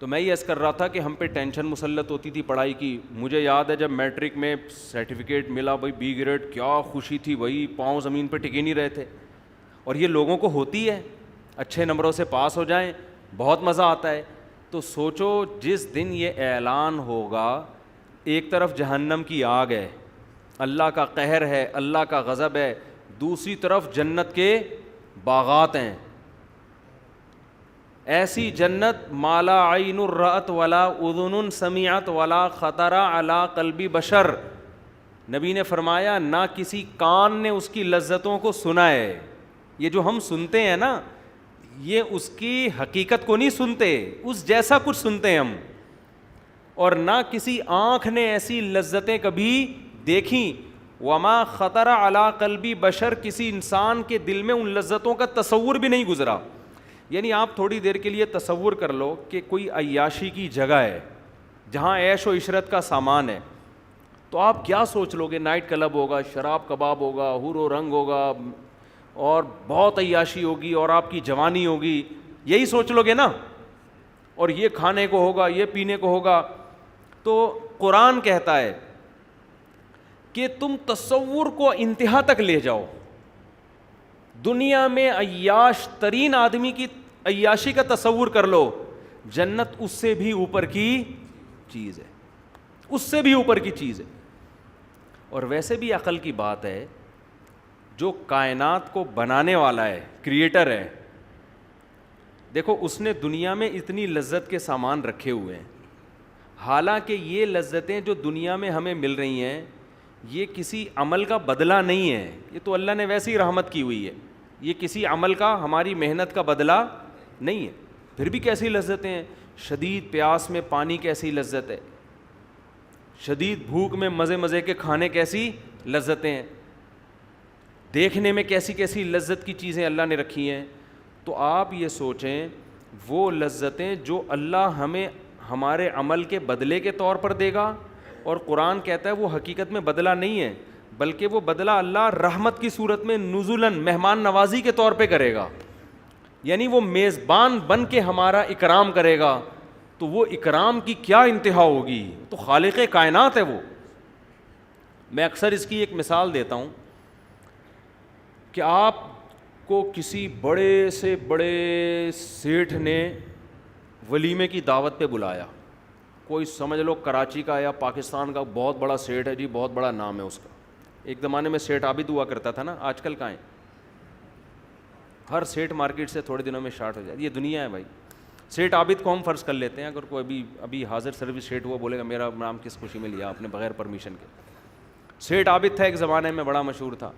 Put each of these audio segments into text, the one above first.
تو میں یہ عرض کر رہا تھا کہ ہم پہ ٹینشن مسلط ہوتی تھی پڑھائی کی. مجھے یاد ہے جب میٹرک میں سرٹیفکیٹ ملا بھائی بی گریڈ, کیا خوشی تھی بھائی, پاؤں زمین پہ ٹکے نہیں رہے تھے. اور یہ لوگوں کو ہوتی ہے, اچھے نمبروں سے پاس ہو جائیں بہت مزہ آتا ہے. تو سوچو جس دن یہ اعلان ہوگا, ایک طرف جہنم کی آگ ہے, اللہ کا قہر ہے, اللہ کا غضب ہے, دوسری طرف جنت کے باغات ہیں, ایسی جنت مالا عین رأت ولا اذن سمعت ولا خطر علی قلب بشر. نبی نے فرمایا نہ کسی کان نے اس کی لذتوں کو سنا ہے. یہ جو ہم سنتے ہیں نا, یہ اس کی حقیقت کو نہیں سنتے, اس جیسا کچھ سنتے ہیں ہم. اور نہ کسی آنکھ نے ایسی لذتیں کبھی دیکھیں. وما خطر علی قلب بشر, کسی انسان کے دل میں ان لذتوں کا تصور بھی نہیں گزرا. یعنی آپ تھوڑی دیر کے لیے تصور کر لو کہ کوئی عیاشی کی جگہ ہے جہاں عیش و عشرت کا سامان ہے, تو آپ کیا سوچ لو گے؟ نائٹ کلب ہوگا, شراب کباب ہوگا, حور و رنگ ہوگا, اور بہت عیاشی ہوگی, اور آپ کی جوانی ہوگی, یہی سوچ لو گے نا. اور یہ کھانے کو ہوگا, یہ پینے کو ہوگا. تو قرآن کہتا ہے کہ تم تصور کو انتہا تک لے جاؤ. دنیا میں عیاش ترین آدمی کی عیاشی کا تصور کر لو, جنت اس سے بھی اوپر کی چیز ہے, اس سے بھی اوپر کی چیز ہے. اور ویسے بھی عقل کی بات ہے, جو کائنات کو بنانے والا ہے, کریٹر ہے, دیکھو اس نے دنیا میں اتنی لذت کے سامان رکھے ہوئے ہیں. حالانکہ یہ لذتیں جو دنیا میں ہمیں مل رہی ہیں یہ کسی عمل کا بدلہ نہیں ہے, یہ تو اللہ نے ویسی رحمت کی ہوئی ہے. یہ کسی عمل کا, ہماری محنت کا بدلہ نہیں ہے. پھر بھی کیسی لذتیں ہیں, شدید پیاس میں پانی کیسی لذت ہے, شدید بھوک میں مزے مزے کے کھانے کیسی لذتیں ہیں, دیکھنے میں کیسی کیسی لذت کی چیزیں اللہ نے رکھی ہیں. تو آپ یہ سوچیں وہ لذتیں جو اللہ ہمیں ہمارے عمل کے بدلے کے طور پر دے گا, اور قرآن کہتا ہے وہ حقیقت میں بدلہ نہیں ہے بلکہ وہ بدلہ اللہ رحمت کی صورت میں نزولاً مہمان نوازی کے طور پہ کرے گا. یعنی وہ میزبان بن کے ہمارا اکرام کرے گا. تو وہ اکرام کی کیا انتہا ہوگی, تو خالق کائنات ہے وہ. میں اکثر اس کی ایک مثال دیتا ہوں کہ آپ کو کسی بڑے سے بڑے سیٹھ نے ولیمے کی دعوت پہ بلایا, کوئی سمجھ لو کراچی کا یا پاکستان کا بہت بڑا سیٹھ ہے جی, بہت بڑا نام ہے اس کا. ایک زمانے میں سیٹھ عابد ہوا کرتا تھا نا, آج کل کہاں ہے, ہر سیٹھ مارکیٹ سے تھوڑے دنوں میں شارٹ ہو جائے. یہ دنیا ہے بھائی. سیٹھ عابد کو ہم فرض کر لیتے ہیں, اگر کوئی ابھی حاضر سروس سیٹھ ہوا بولے گا میرا نام کس خوشی میں لیا آپ نے بغیر پرمیشن کے. سیٹھ عابد تھا, ایک زمانے میں بڑا مشہور تھا,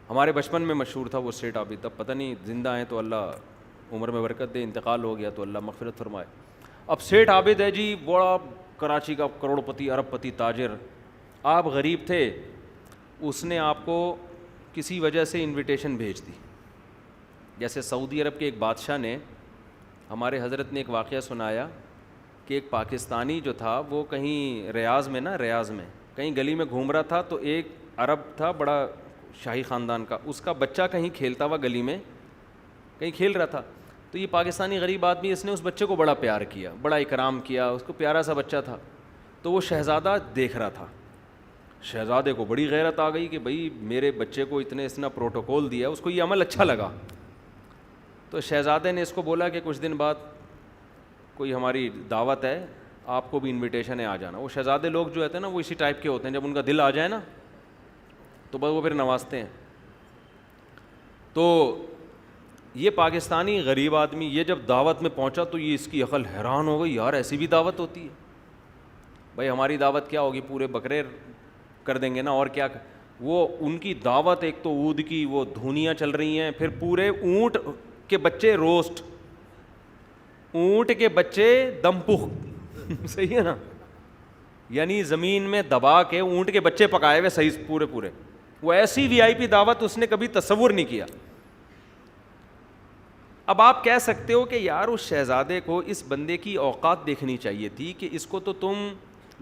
ہمارے بچپن میں مشہور تھا وہ سیٹھ عابد. اب پتہ نہیں زندہ ہیں تو اللہ عمر میں برکت دے, انتقال ہو گیا تو اللہ مغفرت فرمائے. اب سیٹھ عابد ہے جی, بڑا کراچی کا کروڑ پتی ارب پتی تاجر. آپ غریب تھے, اس نے آپ کو کسی وجہ سے انویٹیشن بھیج دی. جیسے سعودی عرب کے ایک بادشاہ نے, ہمارے حضرت نے ایک واقعہ سنایا کہ ایک پاکستانی جو تھا وہ کہیں ریاض میں کہیں گلی میں گھوم رہا تھا, تو ایک عرب تھا بڑا شاہی خاندان کا, اس کا بچہ کہیں کھیلتا ہوا گلی میں کہیں کھیل رہا تھا. تو یہ پاکستانی غریب آدمی, اس نے اس بچے کو بڑا پیار کیا, بڑا اکرام کیا, اس کو پیارا سا بچہ تھا. تو وہ شہزادہ دیکھ رہا تھا, شہزادے کو بڑی غیرت آ گئی کہ بھئی میرے بچے کو اتنا پروٹوکول دیا, اس کو یہ عمل اچھا لگا. تو شہزادے نے اس کو بولا کہ کچھ دن بعد کوئی ہماری دعوت ہے, آپ کو بھی انویٹیشن ہے, آ جانا. وہ شہزادے لوگ جو ہوتے ہیں نا وہ اسی ٹائپ کے ہوتے ہیں, جب ان کا دل آ جائے نا تو بس وہ پھر نوازتے ہیں. تو یہ پاکستانی غریب آدمی یہ جب دعوت میں پہنچا تو یہ اس کی عقل حیران ہو گئی, یار ایسی بھی دعوت ہوتی ہے. بھائی ہماری دعوت کیا ہوگی, پورے بکرے کر دیں گے نا, اور کیا. وہ ان کی دعوت ایک تو عود کی وہ دھونیاں چل رہی ہیں, پھر پورے اونٹ کے بچے روسٹ, اونٹ کے بچے دم پخ صحیح ہے نا, یعنی زمین میں دبا کے اونٹ کے بچے پکائے ہوئے صحیح پورے. وہ ایسی وی آئی پی دعوت اس نے کبھی تصور نہیں کیا. اب آپ کہہ سکتے ہو کہ یار اس شہزادے کو اس بندے کی اوقات دیکھنی چاہیے تھی کہ اس کو تو تم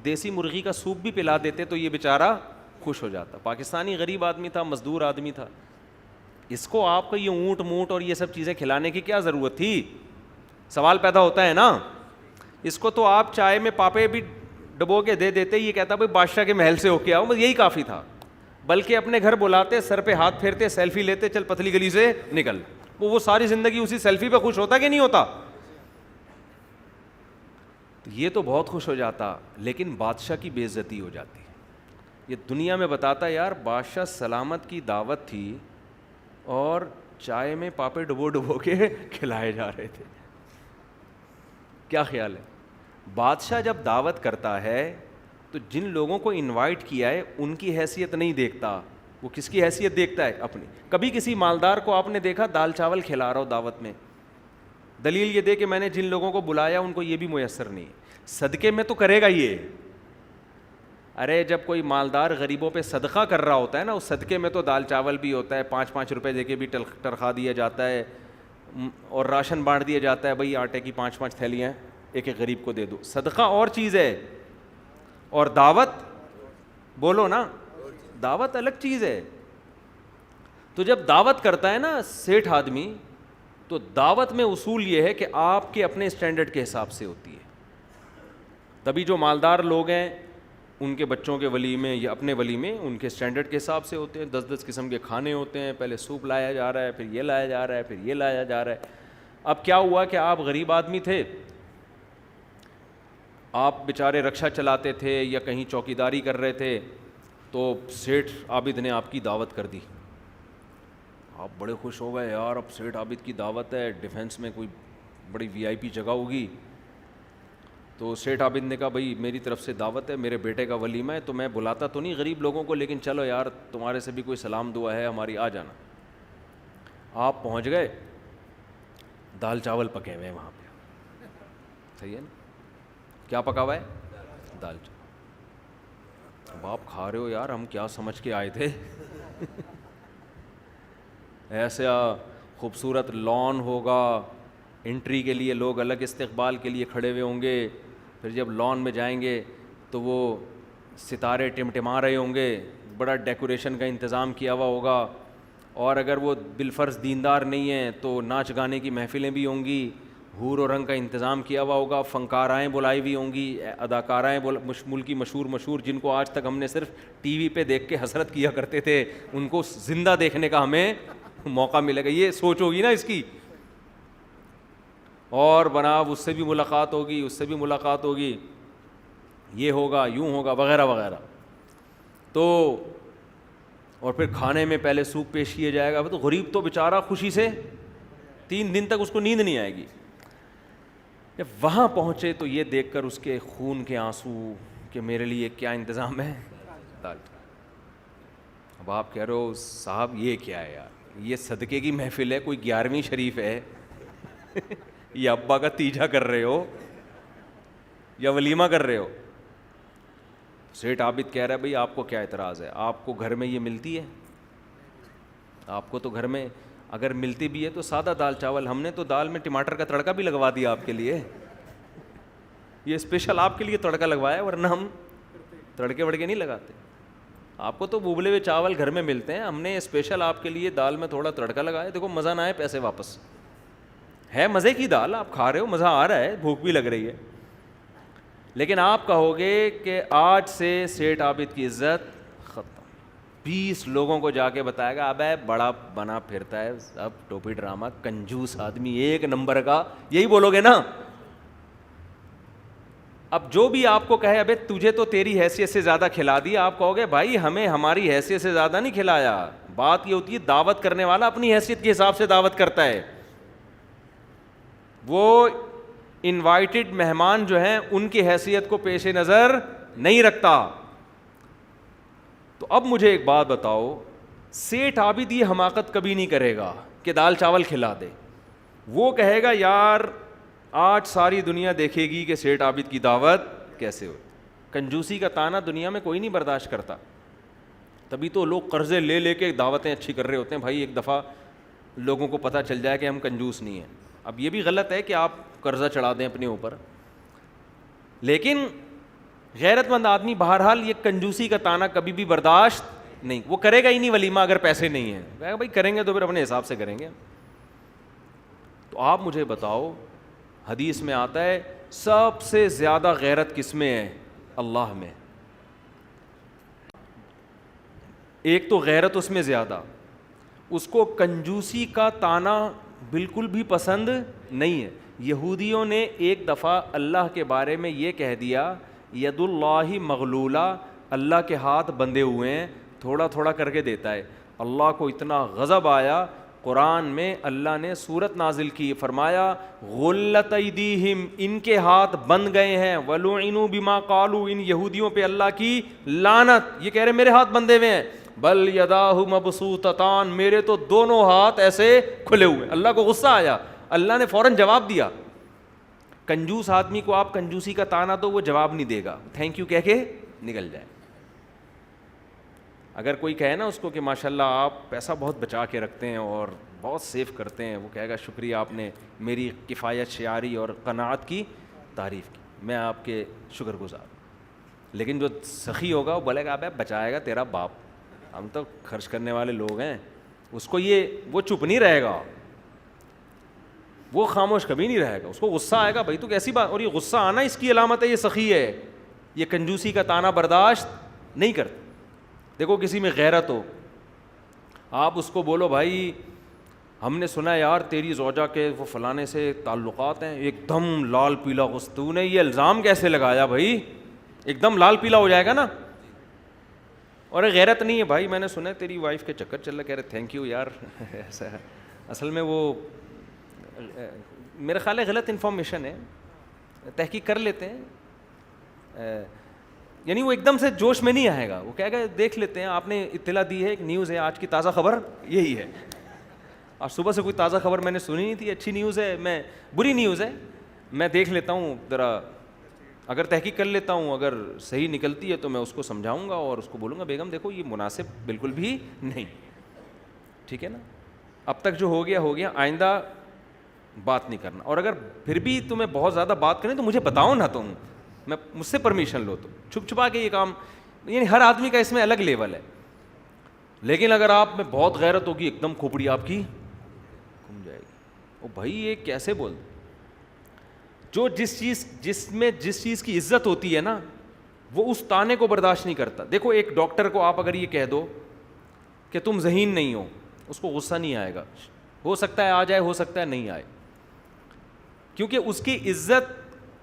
دیسی مرغی کا سوپ بھی پلا دیتے تو یہ بیچارہ خوش ہو جاتا. پاکستانی غریب آدمی تھا, مزدور آدمی تھا, اس کو آپ کو یہ اونٹ مونٹ اور یہ سب چیزیں کھلانے کی کیا ضرورت تھی. سوال پیدا ہوتا ہے نا. اس کو تو آپ چائے میں پاپے بھی ڈبو کے دے دیتے, یہ کہتا بھائی بادشاہ کے محل سے ہو کے آؤ, بس یہی کافی تھا. بلکہ اپنے گھر بلاتے, سر پہ ہاتھ پھیرتے, سیلفی لیتے, چل پتلی گلی سے نکل. وہ ساری زندگی اسی سیلفی پہ خوش ہوتا کہ نہیں ہوتا؟ یہ تو بہت خوش ہو جاتا, لیکن بادشاہ کی بے عزتی ہو جاتی. یہ دنیا میں بتاتا یار بادشاہ سلامت کی دعوت تھی اور چائے میں پاپے ڈبو ڈبو کے کھلائے جا رہے تھے. کیا خیال ہے؟ بادشاہ جب دعوت کرتا ہے تو جن لوگوں کو انوائٹ کیا ہے ان کی حیثیت نہیں دیکھتا, وہ کس کی حیثیت دیکھتا ہے؟ اپنی. کبھی کسی مالدار کو آپ نے دیکھا دال چاول کھلا رہا ہو دعوت میں؟ دلیل یہ دے کہ میں نے جن لوگوں کو بلایا ان کو یہ بھی میسر نہیں. صدقے میں تو کرے گا یہ. ارے جب کوئی مالدار غریبوں پہ صدقہ کر رہا ہوتا ہے نا, اس صدقے میں تو دال چاول بھی ہوتا ہے, 5-5 روپے دے کے بھی تنخواہ دیا جاتا ہے, اور راشن بانٹ دیا جاتا ہے, بھائی آٹے کی 5-5 تھیلیاں ایک ایک غریب کو دے دو. صدقہ اور چیز ہے, اور دعوت, بولو نا, دعوت الگ چیز ہے. تو جب دعوت کرتا ہے نا سیٹھ آدمی, تو دعوت میں اصول یہ ہے کہ آپ کے اپنے اسٹینڈرڈ کے حساب سے ہوتی ہے. تبھی جو مالدار لوگ ہیں ان کے بچوں کے ولیمے یا اپنے ولیمے ان کے اسٹینڈرڈ کے حساب سے ہوتے ہیں. 10-10 قسم کے کھانے ہوتے ہیں, پہلے سوپ لایا جا رہا ہے, پھر یہ لایا جا رہا ہے, پھر یہ لایا جا رہا ہے. اب کیا ہوا کہ آپ غریب آدمی تھے, آپ بیچارے رکشا چلاتے تھے یا کہیں چوکیداری کر رہے تھے, تو سیٹھ عابد نے آپ کی دعوت کر دی. آپ بڑے خوش ہو گئے یار, اب سیٹھ عابد کی دعوت ہے, ڈیفینس میں کوئی بڑی VIP جگہ ہوگی. تو سیٹھ عابد نے کہا بھائی میری طرف سے دعوت ہے, میرے بیٹے کا ولیمہ ہے, تو میں بلاتا تو نہیں غریب لوگوں کو, لیکن چلو یار تمہارے سے بھی کوئی سلام دعا ہے ہماری, آ جانا. آپ پہنچ گئے, دال چاول پکے ہوئے ہیں وہاں پہ, صحیح ہے نا؟ کیا پکا ہوا ہے؟ دال چاول. اب آپ کھا رہے ہو یار, ہم کیا سمجھ کے آئے تھے ایسا خوبصورت لان ہوگا, انٹری کے لیے لوگ الگ استقبال کے لیے کھڑے ہوئے ہوں گے, پھر جب لان میں جائیں گے تو وہ ستارے ٹمٹما رہے ہوں گے, بڑا ڈیکوریشن کا انتظام کیا ہوا ہوگا, اور اگر وہ بالفرض دیندار نہیں ہیں تو ناچ گانے کی محفلیں بھی ہوں گی, حور و رنگ کا انتظام کیا ہوا ہوگا, فنکارائیں بلائی ہوئی ہوں گی, اداکارائیں ملکی مشہور جن کو آج تک ہم نے صرف ٹی وی پہ دیکھ کے حسرت کیا کرتے تھے, ان کو زندہ دیکھنے کا ہمیں موقع ملے گا. یہ سوچ ہوگی نا اس کی. اور بناب اس سے بھی ملاقات ہوگی, اس سے بھی ملاقات ہوگی, یہ ہوگا, یوں ہوگا, وغیرہ وغیرہ. تو اور پھر کھانے میں پہلے سوپ پیش کیا جائے گا. تو غریب تو بیچارہ خوشی سے 3 دن تک اس کو نیند نہیں آئے گی. جب وہاں پہنچے تو یہ دیکھ کر اس کے خون کے آنسو کہ میرے لیے کیا انتظام ہے, دال. اب آپ کہہ رہے ہو صاحب یہ کیا ہے یار, یہ صدقے کی محفل ہے, کوئی 11ویں شریف ہے یا ابا کا تیجا کر رہے ہو یا ولیمہ کر رہے ہو؟ سیٹھ عابد کہہ رہا ہے بھائی آپ کو کیا اعتراض ہے, آپ کو گھر میں یہ ملتی ہے؟ آپ کو تو گھر میں اگر ملتی بھی ہے تو سادہ دال چاول, ہم نے تو دال میں ٹماٹر کا تڑکا بھی لگوا دیا آپ کے لیے, یہ اسپیشل آپ کے لیے تڑکا لگوایا, ورنہ ہم تڑکے وڑکے نہیں لگاتے. آپ کو تو بوبلے ہوئے چاول گھر میں ملتے ہیں, ہم نے اسپیشل آپ کے لیے دال میں تھوڑا تڑکا لگایا. دیکھو مزہ نہ آئے پیسے واپس, ہے مزے کی دال, آپ کھا رہے ہو, مزہ آ رہا ہے, بھوک بھی لگ رہی ہے. لیکن آپ کہو گے کہ آج سے سیٹھ عابد کی عزت ختم. 20 لوگوں کو جا کے بتائے گا اب بڑا بنا پھرتا ہے, اب ٹوپی ڈرامہ, کنجوس آدمی, 1 نمبر کا, یہی بولو گے نا. اب جو بھی آپ کو کہے ابے تجھے تو تیری حیثیت سے زیادہ کھلا دیا, آپ کہو گے بھائی ہمیں ہماری حیثیت سے زیادہ نہیں کھلایا. بات یہ ہوتی ہے دعوت کرنے والا اپنی حیثیت کے حساب سے دعوت کرتا ہے, وہ انوائٹڈ مہمان جو ہیں ان کی حیثیت کو پیش نظر نہیں رکھتا. تو اب مجھے ایک بات بتاؤ, سیٹھ عابد یہ حماقت کبھی نہیں کرے گا کہ دال چاول کھلا دے. وہ کہے گا یار آج ساری دنیا دیکھے گی کہ سیٹھ عابد کی دعوت کیسے ہوتی. کنجوسی کا تانا دنیا میں کوئی نہیں برداشت کرتا, تبھی تو لوگ قرضے لے لے کے دعوتیں اچھی کر رہے ہوتے ہیں. بھائی ایک دفعہ لوگوں کو پتہ چل جائے کہ ہم کنجوس نہیں ہیں. اب یہ بھی غلط ہے کہ آپ قرضہ چڑھا دیں اپنے اوپر, لیکن غیرت مند آدمی بہرحال یہ کنجوسی کا تانا کبھی بھی برداشت نہیں, وہ کرے گا ہی نہیں ولیمہ اگر پیسے نہیں ہیں. بھائی کریں گے تو پھر اپنے حساب سے کریں گے. تو آپ مجھے بتاؤ حدیث میں آتا ہے سب سے زیادہ غیرت کس میں ہے؟ اللہ میں. ایک تو غیرت اس میں زیادہ, اس کو کنجوسی کا طعنہ بالکل بھی پسند نہیں ہے. یہودیوں نے ایک دفعہ اللہ کے بارے میں یہ کہہ دیا ید اللہ مغلولہ, اللہ کے ہاتھ بندھے ہوئے ہیں, تھوڑا تھوڑا کر کے دیتا ہے. اللہ کو اتنا غضب آیا, قرآن میں اللہ نے سورت نازل کی, فرمایا غلت ایدیہم, ان کے ہاتھ بند گئے ہیں, ولعنوا بما قالوا, ان یہودیوں پہ اللہ کی لعنت, یہ کہہ رہے میرے ہاتھ بندھے ہوئے ہیں, بل یداہ مبسوطتان, میرے تو دونوں ہاتھ ایسے کھلے ہوئے. اللہ کو غصہ آیا, اللہ نے فوراً جواب دیا. کنجوس آدمی کو آپ کنجوسی کا طعنہ دو, وہ جواب نہیں دے گا, تھینک یو کہہ کے نکل جائے. اگر کوئی کہے نا اس کو کہ ماشاء اللہ آپ پیسہ بہت بچا کے رکھتے ہیں اور بہت سیو کرتے ہیں, وہ کہے گا شکریہ, آپ نے میری کفایت شعاری اور قناعت کی تعریف کی, میں آپ کے شکر گزار. لیکن جو سخی ہوگا وہ بولے گا ابے بچائے گا تیرا باپ, ہم تو خرچ کرنے والے لوگ ہیں. اس کو وہ چپ نہیں رہے گا, وہ خاموش کبھی نہیں رہے گا, اس کو غصہ آئے گا, بھائی تو کیسی بات, اور یہ غصہ آنا اس کی علامت ہے یہ سخی ہے, یہ کنجوسی کا طعنہ برداشت نہیں کرتا. دیکھو کسی میں غیرت ہو, آپ اس کو بولو بھائی ہم نے سنا یار تیری زوجہ کے وہ فلانے سے تعلقات ہیں, ایک دم لال پیلا غصہ, تو نے یہ الزام کیسے لگایا بھائی, ایک دم لال پیلا ہو جائے گا نا. اور غیرت نہیں ہے بھائی, میں نے سنا ہے تیری وائف کے چکر چل رہا, کہہ رہے تھینک یو یار, ایسا ہے اصل میں وہ میرا خیال ہے غلط انفارمیشن ہے, تحقیق کر لیتے ہیں. یعنی وہ ایک دم سے جوش میں نہیں آئے گا, وہ کہے گا دیکھ لیتے ہیں, آپ نے اطلاع دی ہے, ایک نیوز ہے, آج کی تازہ خبر یہی ہے. آج صبح سے کوئی تازہ خبر میں نے سنی نہیں تھی, اچھی نیوز ہے, میں بری نیوز ہے, میں دیکھ لیتا ہوں ذرا, اگر تحقیق کر لیتا ہوں, اگر صحیح نکلتی ہے تو میں اس کو سمجھاؤں گا اور اس کو بولوں گا بیگم دیکھو یہ مناسب بالکل بھی نہیں, ٹھیک ہے نا, اب تک جو ہو گیا, آئندہ بات نہیں کرنا. اور اگر پھر بھی تمہیں بہت زیادہ بات کریں تو مجھے بتاؤ نا, تم میں مجھ سے پرمیشن لو, تو چھپ چھپا کے یہ کام, یعنی ہر آدمی کا اس میں الگ لیول ہے. لیکن اگر آپ میں بہت غیرت ہوگی, ایک دم کھوپڑی آپ کی گھوم جائے گی, او بھائی یہ کیسے بول, جو جس چیز کی عزت ہوتی ہے نا وہ اس طعنے کو برداشت نہیں کرتا. دیکھو ایک ڈاکٹر کو آپ اگر یہ کہہ دو کہ تم ذہین نہیں ہو, اس کو غصہ نہیں آئے گا, ہو سکتا ہے آ جائے, ہو سکتا ہے نہیں آئے, کیونکہ اس کی عزت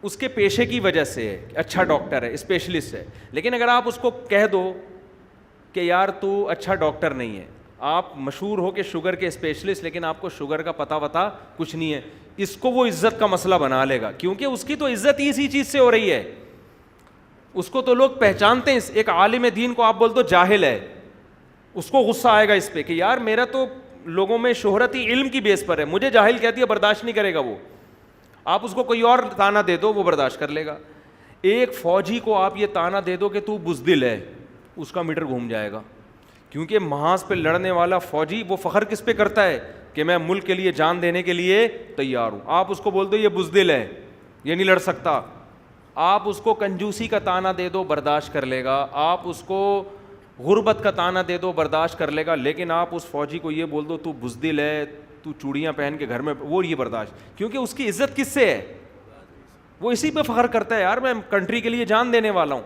اس کے پیشے کی وجہ سے ہے, اچھا ڈاکٹر ہے, اسپیشلسٹ ہے. لیکن اگر آپ اس کو کہہ دو کہ یار تو اچھا ڈاکٹر نہیں ہے, آپ مشہور ہو کہ شوگر کے اسپیشلسٹ, لیکن آپ کو شوگر کا پتہ کچھ نہیں ہے, اس کو وہ عزت کا مسئلہ بنا لے گا, کیونکہ اس کی تو عزت ہی اسی چیز سے ہو رہی ہے, اس کو تو لوگ پہچانتے ہیں. ایک عالم دین کو آپ بول دو جاہل ہے, اس کو غصہ آئے گا اس پہ کہ یار میرا تو لوگوں میں شہرت ہی علم کی بیس پر ہے, مجھے جاہل کہتی ہے, برداشت نہیں کرے گا وہ. آپ اس کو کوئی اور طعنہ دے دو وہ برداشت کر لے گا. ایک فوجی کو آپ یہ طعنہ دے دو کہ تو بزدل ہے, اس کا میٹر گھوم جائے گا, کیونکہ محاذ پہ لڑنے والا فوجی وہ فخر کس پہ کرتا ہے کہ میں ملک کے لیے جان دینے کے لیے تیار ہوں. آپ اس کو بول دو یہ بزدل ہے, یہ نہیں لڑ سکتا. آپ اس کو کنجوسی کا طعنہ دے دو برداشت کر لے گا, آپ اس کو غربت کا طعنہ دے دو برداشت کر لے گا. لیکن آپ اس فوجی کو یہ بول دو تو بزدل ہے, تو چوڑیاں پہن کے گھر میں, وہ یہ برداشت, کیونکہ اس کی عزت کس سے ہے, وہ اسی پہ فخر کرتا ہے, یار میں کنٹری کے لیے جان دینے والا ہوں.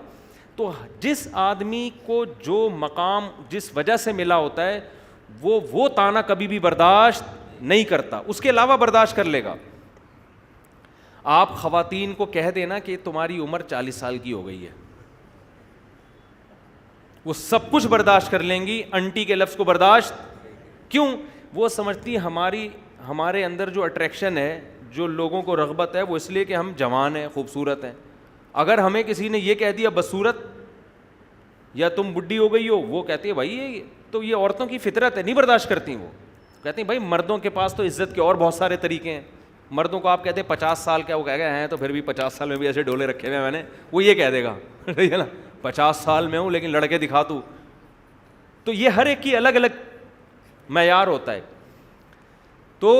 تو جس آدمی کو جو مقام جس وجہ سے ملا ہوتا ہے وہ طعنہ کبھی بھی برداشت نہیں کرتا, اس کے علاوہ برداشت کر لے گا. آپ خواتین کو کہہ دینا کہ تمہاری عمر 40 سال کی ہو گئی ہے, وہ سب کچھ برداشت کر لیں گی, انٹی کے لفظ کو برداشت کیوں, وہ سمجھتی ہمارے اندر جو اٹریکشن ہے, جو لوگوں کو رغبت ہے, وہ اس لیے کہ ہم جوان ہیں, خوبصورت ہیں. اگر ہمیں کسی نے یہ کہہ دیا بدصورت یا تم بڈھی ہو گئی ہو, وہ کہتی ہے بھائی تو یہ عورتوں کی فطرت ہے, نہیں برداشت کرتی. وہ کہتی ہیں بھائی مردوں کے پاس تو عزت کے اور بہت سارے طریقے ہیں. مردوں کو آپ کہتے ہیں 50 سال کیا, وہ کہہ گئے ہیں تو پھر بھی 50 سال میں بھی ایسے ڈولے رکھے ہوئے میں نے, وہ یہ کہہ دے گا ٹھیک ہے نا, 50 سال میں ہوں لیکن لڑکے دکھا تو. تو یہ ہر ایک کی الگ الگ معیار ہوتا ہے. تو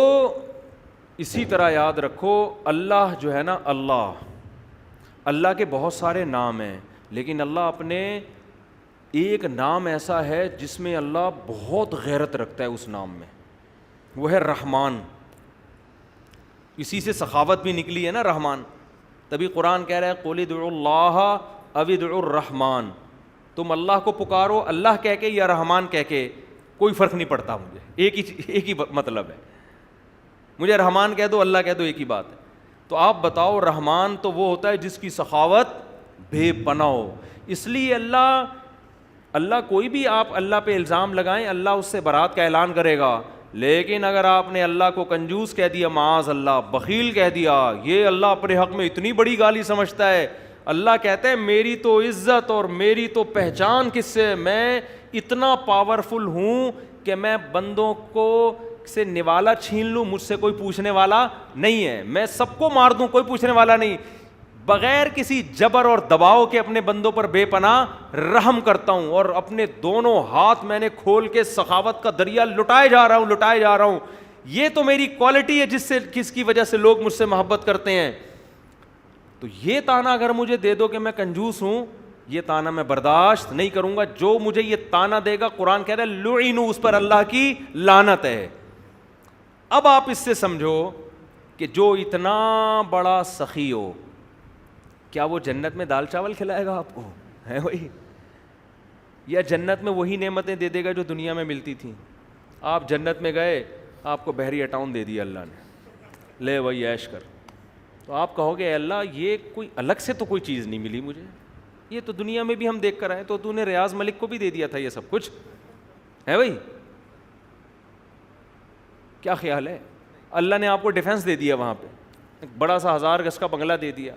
اسی طرح یاد رکھو اللہ جو ہے نا, اللہ کے بہت سارے نام ہیں, لیکن اللہ اپنے ایک نام ایسا ہے جس میں اللہ بہت غیرت رکھتا ہے اس نام میں, وہ ہے رحمان. اسی سے سخاوت بھی نکلی ہے نا رحمان. تبھی قرآن کہہ رہا ہے قل ادعوا اللہ او ادعوا الرحمن, تم اللہ کو پکارو اللہ کہہ کے یا رحمان کہہ کے, کوئی فرق نہیں پڑتا مجھے, ایک ہی مطلب ہے. مجھے رحمان کہہ دو اللہ کہہ دو ایک ہی بات ہے. تو آپ بتاؤ رحمان تو وہ ہوتا ہے جس کی سخاوت بے پناہ ہو. اس لیے اللہ کوئی بھی آپ اللہ پہ الزام لگائیں اللہ اس سے برات کا اعلان کرے گا, لیکن اگر آپ نے اللہ کو کنجوس کہہ دیا, معاذ اللہ بخیل کہہ دیا, یہ اللہ اپنے حق میں اتنی بڑی گالی سمجھتا ہے, اللہ کہتا ہے میری تو عزت اور میری تو پہچان کس سے, میں اتنا پاورفل ہوں کہ میں بندوں کو سے نوالا چھین لوں, مجھ سے کوئی پوچھنے والا نہیں ہے, میں سب کو مار دوں کوئی پوچھنے والا نہیں, بغیر کسی جبر اور دباؤ کے اپنے بندوں پر بے پناہ رحم کرتا ہوں, اور اپنے دونوں ہاتھ میں نے کھول کے سخاوت کا دریا لٹائے جا رہا ہوں. یہ تو میری کوالٹی ہے جس کی وجہ سے لوگ مجھ سے محبت کرتے ہیں. تو یہ تانا اگر مجھے دے دو کہ میں کنجوس ہوں, یہ تانا میں برداشت نہیں کروں گا. جو مجھے یہ تانا دے گا قرآن کہہ رہا ہے لعنوا, اس پر اللہ کی لعنت ہے. اب آپ اس سے سمجھو کہ جو اتنا بڑا سخی ہو, کیا وہ جنت میں دال چاول کھلائے گا آپ کو, ہے وہی, یا جنت میں وہی نعمتیں دے دے گا جو دنیا میں ملتی تھیں؟ آپ جنت میں گئے, آپ کو بحری اٹاؤن دے دیا اللہ نے, لے وہی عیش کر. تو آپ کہو گے اے اللہ یہ کوئی الگ سے تو کوئی چیز نہیں ملی مجھے, یہ تو دنیا میں بھی ہم دیکھ کر آئے, تو نے ریاض ملک کو بھی دے دیا تھا یہ سب کچھ, ہے بھائی. کیا خیال ہے؟ اللہ نے آپ کو ڈیفینس دے دیا, وہاں پہ ایک بڑا سا 1000 گز کا بنگلہ دے دیا,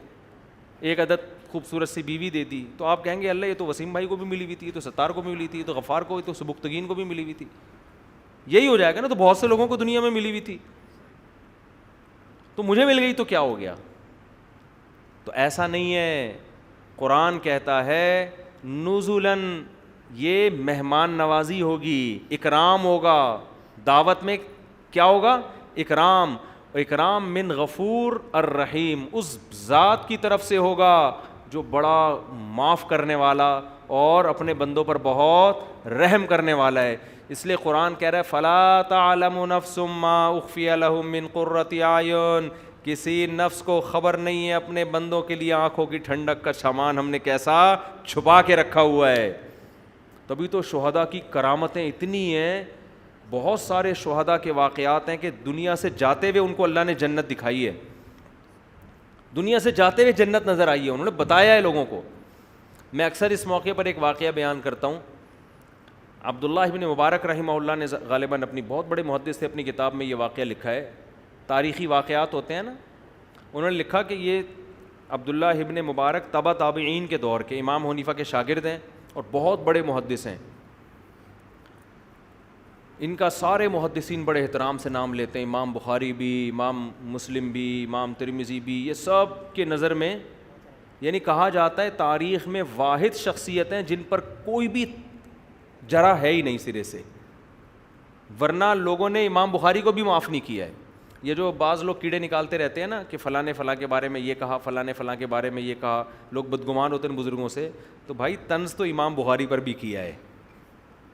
ایک عدد خوبصورت سی بیوی دے دی, تو آپ کہیں گے اللہ یہ تو وسیم بھائی کو بھی ملی ہوئی تھی, یہ تو ستار کو بھی ملی تھی, یہ تو غفار کو, یہ تو سبکتگین کو بھی ملی ہوئی تھی. یہی ہو جائے گا نا, تو بہت سے لوگوں کو دنیا میں ملی ہوئی تھی, تو مجھے مل گئی تو کیا ہو گیا؟ تو ایسا نہیں ہے. قرآن کہتا ہے نزلاً, یہ مہمان نوازی ہوگی, اکرام ہوگا, دعوت میں کیا ہوگا؟ اکرام. اکرام من غفور الرحیم, اس ذات کی طرف سے ہوگا جو بڑا معاف کرنے والا اور اپنے بندوں پر بہت رحم کرنے والا ہے. اس لیے قرآن کہہ رہا ہے فلا تعلم نفس ما اخفی لهم من قرۃ اعین, کسی نفس کو خبر نہیں ہے اپنے بندوں کے لیے آنکھوں کی ٹھنڈک کا سامان ہم نے کیسا چھپا کے رکھا ہوا ہے. تبھی تو شہداء کی کرامتیں اتنی ہیں, بہت سارے شہداء کے واقعات ہیں کہ دنیا سے جاتے ہوئے ان کو اللہ نے جنت دکھائی ہے, دنیا سے جاتے ہوئے جنت نظر آئی ہے, انہوں نے بتایا ہے لوگوں کو. میں اکثر اس موقع پر ایک واقعہ بیان کرتا ہوں. عبداللہ ابن مبارک رحمہ اللہ نے غالباً اپنی, بہت بڑے محدث تھے, اپنی کتاب میں یہ واقعہ لکھا ہے. تاریخی واقعات ہوتے ہیں نا, انہوں نے لکھا کہ یہ عبداللہ ابن مبارک تبع تابعین کے دور کے امام حنیفہ کے شاگرد ہیں اور بہت بڑے محدث ہیں. ان کا سارے محدثین بڑے احترام سے نام لیتے ہیں, امام بخاری بھی, امام مسلم بھی, امام ترمذی بھی, یہ سب کے نظر میں یعنی کہا جاتا ہے تاریخ میں واحد شخصیت ہیں جن پر کوئی بھی جرح ہے ہی نہیں سرے سے, ورنہ لوگوں نے امام بخاری کو بھی معاف نہیں کیا ہے. یہ جو بعض لوگ کیڑے نکالتے رہتے ہیں نا کہ فلاں نے فلاں کے بارے میں یہ کہا, فلاں نے فلاں کے بارے میں یہ کہا, لوگ بدگمان ہوتے ہیں بزرگوں سے, تو بھائی طنز تو امام بخاری پر بھی کیا ہے.